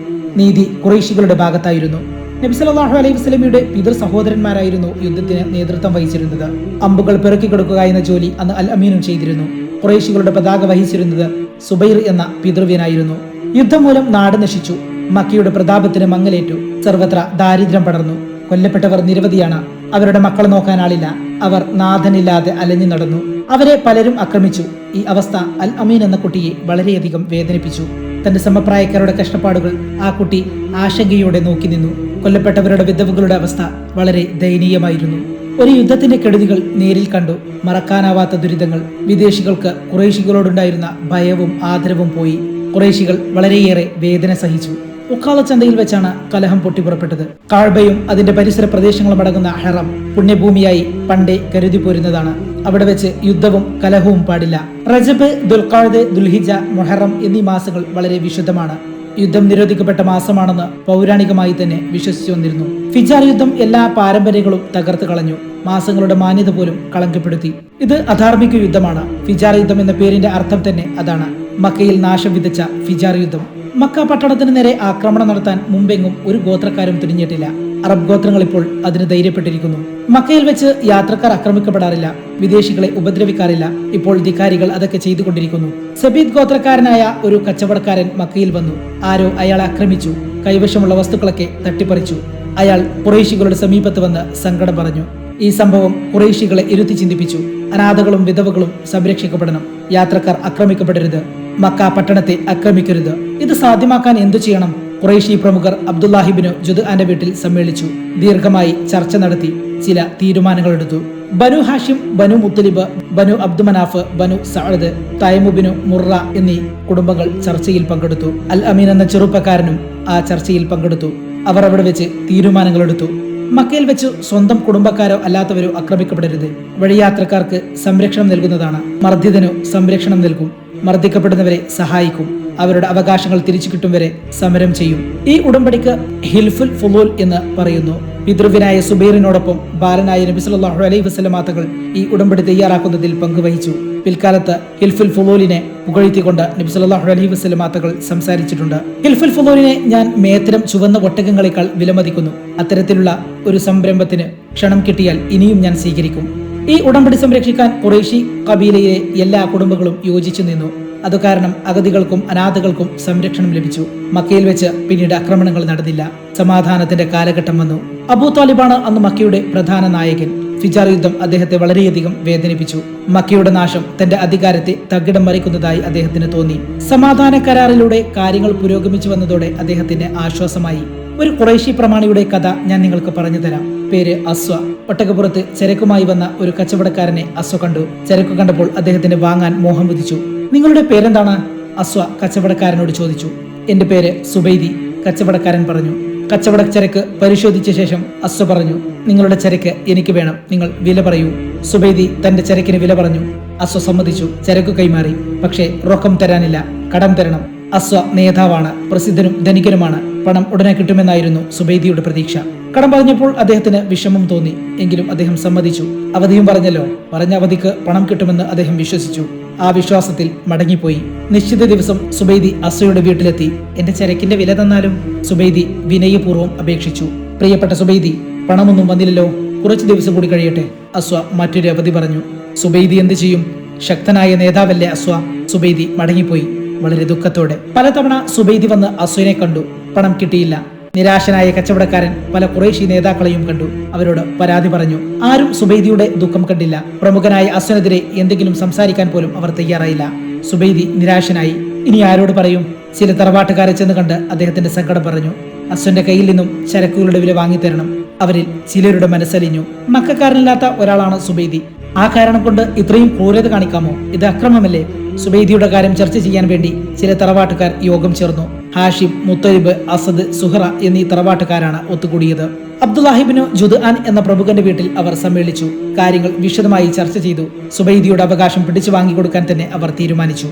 നീതി ഖുറൈശികളുടെ ഭാഗത്തായിരുന്നു. നബി സല്ലല്ലാഹു അലൈഹി വസല്ലമയുടെ പിതൃ സഹോദരന്മാരായിരുന്നു യുദ്ധത്തിന് നേതൃത്വം വഹിച്ചിരുന്നത്. അമ്പുകൾ പെറുക്കി കൊടുക്കുക എന്ന ജോലി അന്ന് അൽ അമീനും ചെയ്തിരുന്നു. ഖുറൈശികളുടെ പതാക വഹിച്ചിരുന്നത് സുബൈർ എന്ന പിതൃവ്യനായിരുന്നു. യുദ്ധം മൂലം നാട് നശിച്ചു. മക്കയുടെ പ്രതാപത്തിന് മങ്ങലേറ്റു. സർവത്ര ദാരിദ്ര്യം പടർന്നു. കൊല്ലപ്പെട്ടവർ നിരവധിയാണ്. അവരുടെ മക്കളെ നോക്കാൻ ആളില്ല. അവർ നാഥനില്ലാതെ അലഞ്ഞു നടന്നു. അവരെ പലരും ആക്രമിച്ചു. ഈ അവസ്ഥ അൽ അമീൻ എന്ന കുട്ടിയെ വളരെയധികം വേദനിപ്പിച്ചു. തന്റെ സമപ്രായക്കാരുടെ കഷ്ടപ്പാടുകൾ ആ കുട്ടി ആശങ്കയോടെ നോക്കി നിന്നു. കൊല്ലപ്പെട്ടവരുടെ വിധവകളുടെ അവസ്ഥ വളരെ ദയനീയമായിരുന്നു. ഒരു യുദ്ധത്തിന്റെ കെടുതികൾ നേരിൽ കണ്ടു. മറക്കാനാവാത്ത ദുരിതങ്ങൾ. വിദേശികൾക്ക് ഖുറൈശികളോടുണ്ടായിരുന്ന ഭയവും ആദരവും പോയി. ഖുറൈശികൾ വളരെയേറെ വേദന സഹിച്ചു. ഉഖാള ചന്തയിൽ വെച്ചാണ് കലഹം പൊട്ടിപ്പുറപ്പെട്ടത്. കാഴ്ബയും അതിന്റെ പരിസര പ്രദേശങ്ങളും അടങ്ങുന്ന ഹറം പുണ്യഭൂമിയായി പണ്ടേ കരുതി പോരുന്നതാണ്. അവിടെ വെച്ച് യുദ്ധവും കലഹവും പാടില്ല. റജബ്, ദുൽഖഅദ്, ദുൽഹിജ, മുഹറം എന്നീ മാസങ്ങൾ വളരെ വിശുദ്ധമാണ്. യുദ്ധം നിരോധിക്കപ്പെട്ട മാസമാണെന്ന് പൗരാണികമായി തന്നെ വിശ്വസിച്ചു വന്നിരുന്നു. ഫിജാർ യുദ്ധം എല്ലാ പാരമ്പര്യങ്ങളും തകർത്ത് കളഞ്ഞു. മാസങ്ങളുടെ മാന്യത പോലും കളങ്കപ്പെടുത്തി. ഇത് അധാർമിക യുദ്ധമാണ്. ഫിജാർ യുദ്ധം എന്ന പേരിന്റെ അർത്ഥം തന്നെ അതാണ്. മക്കയിൽ നാശം വിതച്ച ഫിജാർ യുദ്ധം. മക്ക പട്ടണത്തിന് നേരെ ആക്രമണം നടത്താൻ മുമ്പെങ്ങും ഒരു ഗോത്രക്കാരും തിരിഞ്ഞിട്ടില്ല. അറബ് ഗോത്രങ്ങൾ ഇപ്പോൾ അതിന് ധൈര്യപ്പെട്ടിരിക്കുന്നു. മക്കയിൽ വെച്ച് യാത്രക്കാർ ആക്രമിക്കപ്പെടാറില്ല, വിദേശികളെ ഉപദ്രവിക്കാറില്ല. ഇപ്പോൾ ധിക്കാരികൾ അതൊക്കെ ചെയ്തുകൊണ്ടിരിക്കുന്നു. സബീദ് ഗോത്രക്കാരനായ ഒരു കച്ചവടക്കാരൻ മക്കയിൽ വന്നു. ആരോ അയാളെ ആക്രമിച്ചു. കൈവശമുള്ള വസ്തുക്കളൊക്കെ തട്ടിപ്പറിച്ചു. അയാൾ ഖുറൈശികളുടെ സമീപത്ത് വന്ന് സങ്കടം പറഞ്ഞു. ഈ സംഭവം ഖുറൈശികളെ ഇരുത്തി ചിന്തിപ്പിച്ചു. അനാഥകളും വിധവകളും സംരക്ഷിക്കപ്പെടണം. യാത്രക്കാർ ആക്രമിക്കപ്പെടരുത്. മക്ക പട്ടണത്തെ ആക്രമിക്കരുത്. ഇത് സാധ്യമാക്കാൻ എന്തു ചെയ്യണം? ഖുറൈശി പ്രമുഖർ അബ്ദുല്ലാഹിബിന് ജുദ്ആന്റെ വീട്ടിൽ സമ്മേളിച്ചു. ദീർഘമായി ചർച്ച നടത്തി. ചില തീരുമാനങ്ങൾ എടുത്തു. ബനു ഹാഷിം, ബനു മുത്തലിബ്, ബനു അബ്ദുമനാഫ്, ബനു സഅദ്, തൈമുബിനു മുറ എന്നീ കുടുംബങ്ങൾ ചർച്ചയിൽ പങ്കെടുത്തു. അൽ അമീൻ എന്ന ചെറുപ്പക്കാരനും ആ ചർച്ചയിൽ പങ്കെടുത്തു. അവർ അവിടെ വെച്ച് തീരുമാനങ്ങൾ എടുത്തു. മക്കയിൽ വെച്ച് സ്വന്തം കുടുംബക്കാരോ അല്ലാത്തവരോ ആക്രമിക്കപ്പെടരുത്. വഴിയാത്രക്കാർക്ക് സംരക്ഷണം നൽകുന്നതാണ്. മർദ്ദിതനു സംരക്ഷണം നൽകും. മർദ്ദിക്കപ്പെടുന്നവരെ സഹായിക്കും. അവരുടെ അവകാശങ്ങൾ തിരിച്ചു കിട്ടും വരെ സമരം ചെയ്യും. ഈ ഉടമ്പടിക്ക് ഹിൽഫുൽ ഫുലൂൽ എന്ന് പറയുന്നു. പിതൃവിനായ സുബൈറിനോടൊപ്പം ബാലനായ നബി സല്ലല്ലാഹു അലൈഹി വസല്ലം തങ്ങൾ ഈ ഉടമ്പടി തയ്യാറാക്കുന്നതിൽ പങ്കുവഹിച്ചു. പിൽക്കാലത്ത് ഹിൽഫുൽ ഫുലൂലിനെ പുകഴ്ത്തിക്കൊണ്ട് നബി സല്ലല്ലാഹു അലൈഹി വസല്ലം തങ്ങൾ സംസാരിച്ചിട്ടുണ്ട്. ഹിൽഫുൽ ഫുലൂലിനെ ഞാൻ മേത്തരം ചുവന്ന ഒട്ടകങ്ങളെക്കാൾ വിലമതിക്കുന്നു. അത്തരത്തിലുള്ള ഒരു സംരംഭത്തിന് ക്ഷണം കിട്ടിയാൽ ഇനിയും ഞാൻ സ്വീകരിക്കും. ഈ ഉടമ്പടി സംരക്ഷിക്കാൻ ഖുറൈശി കബീലയിലെ എല്ലാ കുടുംബങ്ങളും യോജിച്ചു നിന്നു. അത് കാരണം അഗതികൾക്കും അനാഥകൾക്കും സംരക്ഷണം ലഭിച്ചു. മക്കയിൽ വെച്ച് പിന്നീട് ആക്രമണങ്ങൾ നടന്നില്ല. സമാധാനത്തിന്റെ കാലഘട്ടം വന്നു. അബൂ താലിബാണ് അന്ന് മക്കയുടെ പ്രധാന നായകൻ. ഫിജാർ യുദ്ധം അദ്ദേഹത്തെ വളരെയധികം വേദനിപ്പിച്ചു. മക്കയുടെ നാശം തന്റെ അധികാരത്തെ തകിടം മറിക്കുന്നതായി അദ്ദേഹത്തിന് തോന്നി. സമാധാന കരാറിലൂടെ കാര്യങ്ങൾ പുരോഗമിച്ചു വന്നതോടെ അദ്ദേഹത്തിന് ആശ്വാസമായി. ഒരു ഖുറൈശി പ്രമാണിയുടെ കഥ ഞാൻ നിങ്ങൾക്ക് പറഞ്ഞു തരാം. പേര് അസ്വ. ഒട്ടകപ്പുറത്ത് ചരക്കുമായി വന്ന ഒരു കച്ചവടക്കാരനെ അസ്വ കണ്ടു. ചരക്ക് കണ്ടപ്പോൾ അദ്ദേഹത്തിന് വാങ്ങാൻ മോഹം ഉദിച്ചു. നിങ്ങളുടെ പേരെന്താണ്? അസ്വ കച്ചവടക്കാരനോട് ചോദിച്ചു. എന്റെ പേര് സുബൈദി, കച്ചവടക്കാരൻ പറഞ്ഞു. കച്ചവട ചരക്ക് പരിശോധിച്ച ശേഷം അസ്വ പറഞ്ഞു, നിങ്ങളുടെ ചരക്ക് എനിക്ക് വേണം, നിങ്ങൾ വില പറയൂ. സുബൈദി തന്റെ ചരക്കിന് വില പറഞ്ഞു. അസ്വ സമ്മതിച്ചു. ചരക്ക് കൈമാറി. പക്ഷേ റൊക്കം തരാനില്ല, കടം തരണം. അസ്വ നേതാവാണ്, പ്രസിദ്ധനും ധനികനുമാണ്. പണം ഉടനെ കിട്ടുമെന്നായിരുന്നു സുബൈദിയുടെ പ്രതീക്ഷ. കടം പറഞ്ഞപ്പോൾ അദ്ദേഹത്തിന് വിഷമം തോന്നി. എങ്കിലും അദ്ദേഹം സമ്മതിച്ചു. അവധിയും പറഞ്ഞല്ലോ. പറഞ്ഞ അവധിക്ക് പണം കിട്ടുമെന്ന് അദ്ദേഹം വിശ്വസിച്ചു. ആ വിശ്വാസത്തിൽ മടങ്ങിപ്പോയി. നിശ്ചിത ദിവസം സുബൈദി അസ്വയുടെ വീട്ടിലെത്തി. എന്റെ ചരക്കിന്റെ വില തന്നാലും? സുബൈദി വിനയപൂർവ്വം അപേക്ഷിച്ചു. പ്രിയപ്പെട്ട സുബൈദി, പണമൊന്നും വന്നില്ലല്ലോ, കുറച്ചു ദിവസം കൂടി കഴിയട്ടെ. അസ്വ മറ്റൊരു അവധി പറഞ്ഞു. സുബൈദി എന്ത് ചെയ്യും? ശക്തനായ നേതാവല്ലേ അസ്വ. സുബൈദി മടങ്ങിപ്പോയി വളരെ ദുഃഖത്തോടെ. പലതവണ സുബൈദി വന്ന് അസ്വനെ കണ്ടു. പണം കിട്ടിയില്ല. നിരാശനായ കച്ചവടക്കാരൻ പല ഖുറൈശി നേതാക്കളെയും കണ്ടു. അവരോട് പരാതി പറഞ്ഞു. ആരും സുബൈദിയുടെ ദുഃഖം കണ്ടില്ല. പ്രമുഖനായ അസ്വനെതിരെ എന്തെങ്കിലും സംസാരിക്കാൻ പോലും അവർ തയ്യാറായില്ല. സുബൈദി നിരാശനായി. ഇനി ആരോട് പറയും? ചില തറവാട്ടുകാരെ ചെന്ന് കണ്ട് അദ്ദേഹത്തിന്റെ സങ്കടം പറഞ്ഞു. അസ്വന്റെ കയ്യിൽ നിന്നും ചരക്കുകളുടെ വില വാങ്ങിത്തരണം. അവരിൽ ചിലരുടെ മനസ്സലിഞ്ഞു. മക്കാരനില്ലാത്ത ഒരാളാണ് സുബൈദി. ആ കാരണം കൊണ്ട് ഇത്രയും ക്രൂരത കാണിക്കാമോ? ഇത് അക്രമമല്ലേ? സുബൈദിയുടെ കാര്യം ചർച്ച ചെയ്യാൻ വേണ്ടി ചില തറവാട്ടുകാർ യോഗം ചേർന്നു. ഹാഷിം, മുത്തലിബ്, അസദ്, സുഹറ എന്നീ തറവാട്ടുകാരാണ് ഒത്തുകൂടിയത്. അബ്ദുല്ലാഹിബിനു ജുദ്ആൻ എന്ന പ്രമുഖന്റെ വീട്ടിൽ അവർ സമ്മേളിച്ചു. കാര്യങ്ങൾ വിശദമായി ചർച്ച ചെയ്തു. സുബൈദിയുടെ അവകാശം പിടിച്ചു വാങ്ങിക്കൊടുക്കാൻ തന്നെ അവർ തീരുമാനിച്ചു.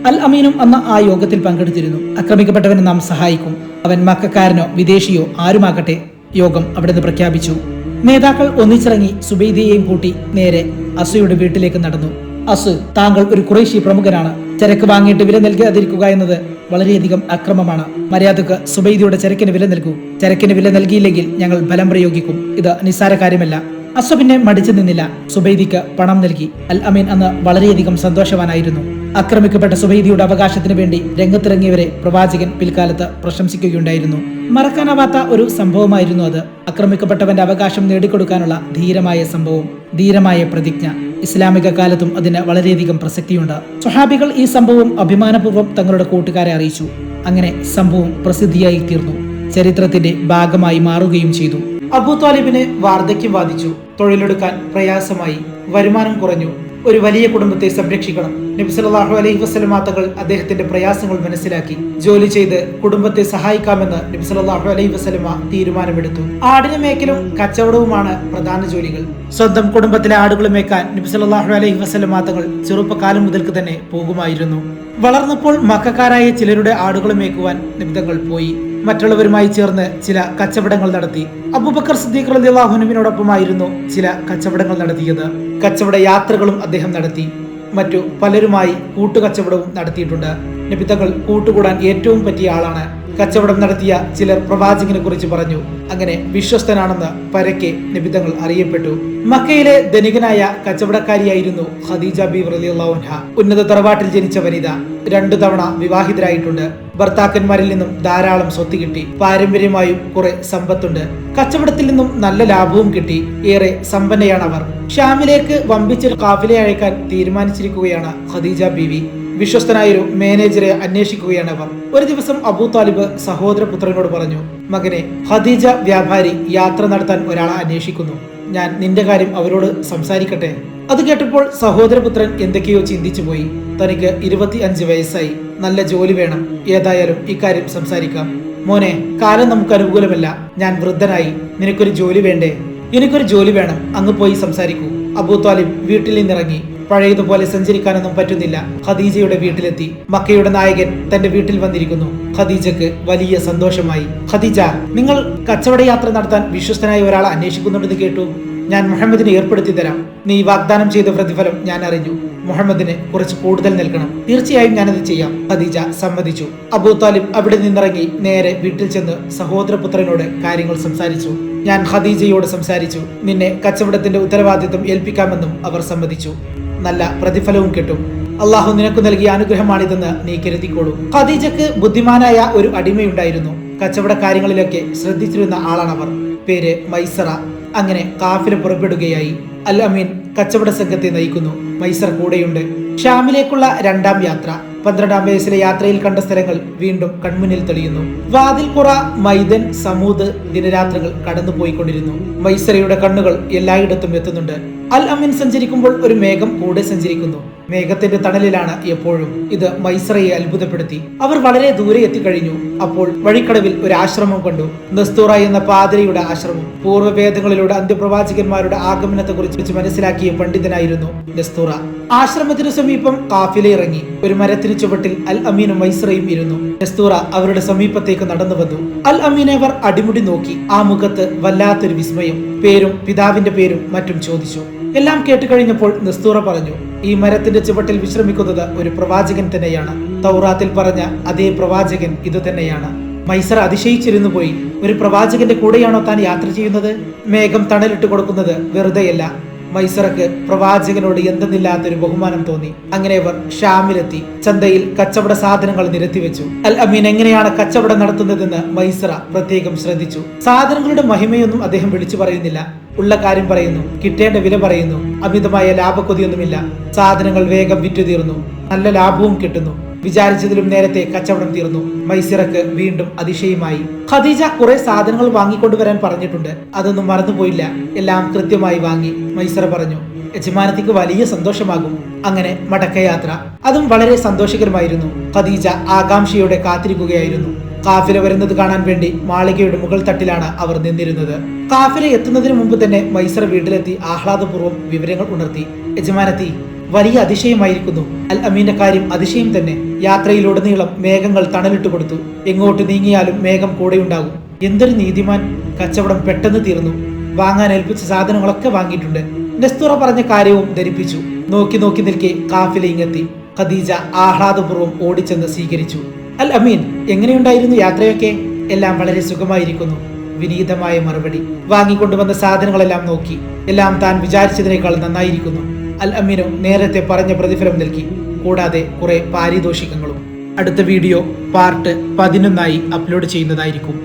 അൽ അമീനും അന്ന് ആ യോഗത്തിൽ പങ്കെടുത്തിരുന്നു. ആക്രമിക്കപ്പെട്ടവനെ നാം സഹായിക്കും. അവൻ മക്കക്കാരനോ വിദേശിയോ ആരുമാകട്ടെ. യോഗം അവിടുന്ന് പ്രഖ്യാപിച്ചു. നേതാക്കൾ ഒന്നിച്ചിറങ്ങി സുബൈദിയെയും കൂട്ടി നേരെ അസുയുടെ വീട്ടിലേക്ക് നടന്നു. അസു, താങ്കൾ ഒരു ഖുറൈശി പ്രമുഖനാണ്. ചരക്ക് വാങ്ങിയിട്ട് വില നൽകാതിരിക്കുക എന്നത് വളരെയധികം അക്രമമാണ്. മര്യാദക്ക് സുബൈദിയുടെ ചരക്കിന് വില നൽകൂ. ചരക്കിന് വില നൽകിയില്ലെങ്കിൽ ഞങ്ങൾ ബലം പ്രയോഗിക്കും. ഇത് നിസ്സാര കാര്യമല്ല. അസു പിന്നെ മടിച്ചു നിന്നില്ല. സുബൈദിക്ക് പണം നൽകി. അൽ അമീൻ അന്ന് വളരെയധികം സന്തോഷവാനായിരുന്നു. ആക്രമിക്കപ്പെട്ട സുബൈദിയുടെ അവകാശത്തിന് വേണ്ടി രംഗത്തിറങ്ങിയവരെ പ്രവാചകൻ പിൽക്കാലത്ത് പ്രശംസിക്കുകയുണ്ടായിരുന്നു. മറക്കാനാവാത്ത ഒരു സംഭവമായിരുന്നു അത്. ആക്രമിക്കപ്പെട്ടവന്റെ അവകാശം നേടിക്കൊടുക്കാനുള്ള ധീരമായ സംഭവം, ധീരമായ പ്രതിജ്ഞ. ഇസ്ലാമിക കാലത്തും അതിന് വളരെയധികം പ്രസക്തിയുണ്ട്. സ്വഹാബികൾ ഈ സംഭവം അഭിമാനപൂർവ്വം തങ്ങളുടെ കൂട്ടുകാരെ അറിയിച്ചു. അങ്ങനെ സംഭവം പ്രസിദ്ധിയായി തീർന്നു. ചരിത്രത്തിന്റെ ഭാഗമായി മാറുകയും ചെയ്തു. അബൂ താലിബിന് വാർദ്ധക്യം ബാധിച്ചു. തൊഴിലെടുക്കാൻ പ്രയാസമായി, വരുമാനം കുറഞ്ഞു, ഒരു വലിയ കുടുംബത്തെ സംരക്ഷിക്കണം. നബി സല്ലല്ലാഹു അലൈഹി വസല്ലം തങ്ങൾ അദ്ദേഹത്തിന്റെ പ്രയാസങ്ങൾ മനസ്സിലാക്കി ജോലി ചെയ്ത് കുടുംബത്തെ സഹായിക്കാമെന്ന് നബി സല്ലല്ലാഹു അലൈഹി വസല്ലം തീരുമാനമെടുത്തു. ആടിനെ മേക്കലും കച്ചവടവുമാണ് പ്രധാന ജോലികൾ. സ്വന്തം കുടുംബത്തിലെ ആടുകൾ മേക്കാൻ നബി സല്ലല്ലാഹു അലൈഹി വസല്ലം തങ്ങൾ ചെറുപ്പകാലം മുതൽക്ക് തന്നെ പോകുമായിരുന്നു. വളർന്നപ്പോൾ മക്കക്കാരായ ചിലരുടെ ആടുകൾ മേക്കുവാൻ നബി തങ്ങൾ പോയി. മറ്റുള്ളവരുമായി ചേർന്ന് ചില കച്ചവടങ്ങൾ നടത്തി. അബൂബക്കർ സിദ്ദീഖ് റളിയല്ലാഹു അൻഹുവിനോടൊപ്പമായിരുന്നു ചില കച്ചവടങ്ങൾ നടത്തിയത്. കച്ചവട യാത്രകളും അദ്ദേഹം നടത്തി. മറ്റു പലരുമായി കൂട്ടുകച്ചവടവും നടത്തിയിട്ടുണ്ട്. നബി തങ്ങൾ കൂട്ടുകൂടാൻ ഏറ്റവും പറ്റിയ ആളാണ്. കച്ചവടം നടത്തിയ ചിലർ പ്രവാചകനെ കുറിച്ച് പറഞ്ഞു. അങ്ങനെ വിശ്വസ്തനാണെന്ന് പരക്കെ നബി തങ്ങൾ അറിയപ്പെട്ടു. മക്കയിലെ ധനികനായ കച്ചവടക്കാരിയായിരുന്നു ഖദീജ ബീവി റളിയല്ലാഹു അൻഹ. ഉന്നത തറവാട്ടിൽ ജനിച്ച വനിത. 2 തവണ വിവാഹിതരായിട്ടുണ്ട്. ഭർത്താക്കന്മാരിൽ നിന്നും ധാരാളം സ്വത്ത് കിട്ടി. പാരമ്പര്യമായും കുറെ സമ്പത്തുണ്ട്. കച്ചവടത്തിൽ നിന്നും നല്ല ലാഭവും കിട്ടി. ഏറെ സമ്പന്നയാണ് അവർ. ഷാമിലേക്ക് വമ്പിച്ച കാഫിലെ അയക്കാൻ തീരുമാനിച്ചിരിക്കുകയാണ് ഖദീജ ബീവി. വിശ്വസ്തനായൊരു മാനേജറെ അന്വേഷിക്കുകയാണ് അവർ. ഒരു ദിവസം അബൂ താലിബ് സഹോദരപുത്രനോട് പറഞ്ഞു, മകനെ, ഖദീജ വ്യാപാരി യാത്ര നടത്താൻ ഒരാളെ അന്വേഷിക്കുന്നു. ഞാൻ നിന്റെ കാര്യം അവരോട് സംസാരിക്കട്ടെ? അത് കേട്ടപ്പോൾ സഹോദരപുത്രൻ എന്തൊക്കെയോ ചിന്തിച്ചു പോയി. തനിക്ക് 25 വയസ്സായി, നല്ല ജോലി വേണം. ഏതായാലും ഇക്കാര്യം സംസാരിക്കാം. മോനെ, കാലം നമുക്ക് അനുകൂലമല്ല. ഞാൻ വൃദ്ധനായി. നിനക്കൊരു ജോലി വേണ്ടേ? എനിക്കൊരു ജോലി വേണം. അങ്ങ് പോയി സംസാരിക്കൂ. അബൂ താലിബ് വീട്ടിൽ നിന്നിറങ്ങി. പഴയതുപോലെ സഞ്ചരിക്കാനൊന്നും പറ്റുന്നില്ല. ഖദീജയുടെ വീട്ടിലെത്തി. മക്കയുടെ നായകൻ തന്റെ വീട്ടിൽ വന്നിരിക്കുന്നു. ഖദീജക്ക് വലിയ സന്തോഷമായി. ഖദീജ, നിങ്ങൾ കച്ചവട യാത്ര നടത്താൻ വിശ്വസ്തനായ ഒരാളെ അന്വേഷിക്കുന്നുണ്ടെന്ന് കേട്ടു. ഞാൻ മുഹമ്മദിനെ ഏർപ്പെടുത്തി തരാം. നീ വാഗ്ദാനം ചെയ്ത പ്രതിഫലം ഞാൻ അറിഞ്ഞു. മുഹമ്മദിന് കുറച്ച് കൂടുതൽ നൽകണം. തീർച്ചയായും ഞാനത് ചെയ്യാം. ഖദീജ സമ്മതിച്ചു. അബൂ താലിബ് അവിടെ നിന്നിറങ്ങി നേരെ വീട്ടിൽ ചെന്ന് സഹോദരപുത്രനോട് കാര്യങ്ങൾ സംസാരിച്ചു. ഞാൻ ഖദീജയോട് സംസാരിച്ചു. നിന്നെ കച്ചവടത്തിന്റെ ഉത്തരവാദിത്വം ഏൽപ്പിക്കാമെന്നും അവർ സമ്മതിച്ചു. നല്ല പ്രതിഫലവും കിട്ടും. അള്ളാഹു നിനക്ക് നൽകിയ അനുഗ്രഹമാണിതെന്ന് നീ കരുതിക്കോളൂ. ഖദീജക്ക് ബുദ്ധിമാനായ ഒരു അടിമയുണ്ടായിരുന്നു. കച്ചവട കാര്യങ്ങളിലൊക്കെ ശ്രദ്ധിച്ചിരുന്ന ആളാണവർ. പേര് മൈസറ. അങ്ങനെ കാഫില പുറപ്പെടുകയായി. അൽ അമീൻ കച്ചവട സംഘത്തെ നയിക്കുന്നു. മൈസർ കൂടെയുണ്ട്. ഷാമിലേക്കുള്ള 2ാം യാത്ര. 12ാം വയസ്സിലെ യാത്രയിൽ കണ്ട സ്ഥലങ്ങൾ വീണ്ടും കൺമുന്നിൽ തെളിയുന്നു. വാദിൽ ഖുറ, മൈദൻ, സമൂദ് ദിനരാത്രങ്ങൾ കടന്നുപോയിക്കൊണ്ടിരുന്നു. മൈസറയുടെ കണ്ണുകൾ എല്ലായിടത്തും എത്തുന്നുണ്ട്. അൽ അമീൻ സഞ്ചരിക്കുമ്പോൾ ഒരു മേഘം കൂടെ സഞ്ചരിക്കുന്നു. മേഘത്തിന്റെ തണലിലാണ് എപ്പോഴും. ഇത് മൈസറയെ അത്ഭുതപ്പെടുത്തി. അവർ വളരെ ദൂരെ എത്തിക്കഴിഞ്ഞു. അപ്പോൾ വഴിക്കടവിൽ ഒരു ആശ്രമം കണ്ടു. നസ്തൂറ എന്ന പാതിരിയുടെ ആശ്രമം. പൂർവ്വവേദങ്ങളിലൂടെ അന്ത്യപ്രവാചകന്മാരുടെ ആഗമനത്തെ കുറിച്ച് മനസ്സിലാക്കിയ പണ്ഡിതനായിരുന്നു നസ്തൂറ. ആശ്രമത്തിനു സമീപം കാഫില ഇറങ്ങി. ഒരു മരത്തിന് ചുവട്ടിൽ അൽ അമീനും മൈസറയും ഇരുന്നു. നസ്തൂറ അവരുടെ സമീപത്തേക്ക് നടന്നു വന്നു. അൽ അമീനെ അവർ അടിമുടി നോക്കി. ആ മുഖത്ത് വല്ലാത്തൊരു വിസ്മയം. പേരും പിതാവിന്റെ പേരും മറ്റും ചോദിച്ചു. എല്ലാം കേട്ടുകഴിഞ്ഞപ്പോൾ നസ്തൂറ പറഞ്ഞു, ഈ മരത്തിന്റെ ചുവട്ടിൽ വിശ്രമിക്കുന്നത് ഒരു പ്രവാചകൻ തന്നെയാണ്. തൗറാത്തിൽ പറഞ്ഞ അതേ പ്രവാചകൻ ഇത് തന്നെയാണ്. മൈസറ അതിശയിച്ചിരുന്നു പോയി. ഒരു പ്രവാചകന്റെ കൂടെയാണോ താൻ യാത്ര ചെയ്യുന്നത്? മേഘം തണലിട്ട് കൊടുക്കുന്നത് വെറുതെയല്ല. മൈസറക്ക് പ്രവാചകനോട് എന്തെന്നില്ലാത്തൊരു ബഹുമാനം തോന്നി. അങ്ങനെ അവർ ഷാമിലെത്തി. ചന്തയിൽ കച്ചവട സാധനങ്ങൾ നിരത്തിവെച്ചു. അൽ അമീൻ എങ്ങനെയാണ് കച്ചവടം നടത്തുന്നതെന്ന് മൈസറ പ്രത്യേകം ശ്രദ്ധിച്ചു. സാധനങ്ങളുടെ മഹിമയൊന്നും അദ്ദേഹം വിളിച്ചു പറയുന്നില്ല. ഉള്ള കാര്യം പറയുന്നു. കിട്ടേണ്ട വില പറയുന്നു. അമിതമായ ലാഭക്കൊതിയൊന്നുമില്ല. സാധനങ്ങൾ വേഗം വിറ്റു തീർന്നു. നല്ല ലാഭവും കിട്ടുന്നു. വിചാരിച്ചതിലും നേരത്തെ കച്ചവടം തീർന്നു. മൈസറക്ക് വീണ്ടും അതിശയമായി. ഖദീജ കുറെ സാധനങ്ങൾ വാങ്ങിക്കൊണ്ടുവരാൻ പറഞ്ഞിട്ടുണ്ട്. അതൊന്നും മറന്നുപോയില്ല. എല്ലാം കൃത്യമായി വാങ്ങി. മൈസറ പറഞ്ഞു, യജമാനത്തിക്ക് വലിയ സന്തോഷമാകും. അങ്ങനെ മടക്കയാത്ര. അതും വളരെ സന്തോഷകരമായിരുന്നു. ഖദീജ ആകാംക്ഷയോടെ കാത്തിരിക്കുകയായിരുന്നു. കാഫില വരുന്നത് കാണാൻ വേണ്ടി മാളികയുടെ മുകൾ തട്ടിലാണ് അവർ നിന്നിരുന്നത്. കാഫില എത്തുന്നതിന് മുമ്പ് തന്നെ മൈസറ വീട്ടിലെത്തി ആഹ്ലാദപൂർവ്വം വിവരങ്ങൾ ഉണർത്തി. യജമാനത്തി, വലിയ അതിശയമായിരിക്കുന്നു. അൽ അമീന്റെ കാര്യം അതിശയം തന്നെ. യാത്രയിലുടനീളം മേഘങ്ങൾ തണലിട്ട് കൊടുത്തു. എങ്ങോട്ട് നീങ്ങിയാലും മേഘം കൂടെയുണ്ടാകും. എന്തൊരു നീതിമാൻ. കച്ചവടം പെട്ടെന്ന് തീർന്നു. വാങ്ങാൻ ഏൽപ്പിച്ച സാധനങ്ങളൊക്കെ വാങ്ങിയിട്ടുണ്ട്. നസ്തൂറ പറഞ്ഞ കാര്യവും ധരിപ്പിച്ചു. നോക്കി നോക്കി നിൽക്കെ കാഫില ഇങ്ങെത്തി. ഖദീജ ആഹ്ലാദപൂർവ്വം ഓടിച്ചെന്ന് സ്വീകരിച്ചു. അൽ അമീൻ, എങ്ങനെയുണ്ടായിരുന്നു യാത്രയൊക്കെ? എല്ലാം വളരെ സുഖമായിരിക്കുന്നു. വിനീതമായ മറുപടി. വാങ്ങിക്കൊണ്ടുവന്ന സാധനങ്ങളെല്ലാം നോക്കി. എല്ലാം താൻ വിചാരിച്ചതിനേക്കാൾ നന്നായിരിക്കുന്നു. അൽ അമീനു നേരത്തെ പറഞ്ഞ പ്രതിഫലം നൽകി. കൂടാതെ കുറെ പാരിതോഷികങ്ങളും. അടുത്ത വീഡിയോ പാർട്ട് 11 അപ്ലോഡ് ചെയ്യുന്നതായിരിക്കും.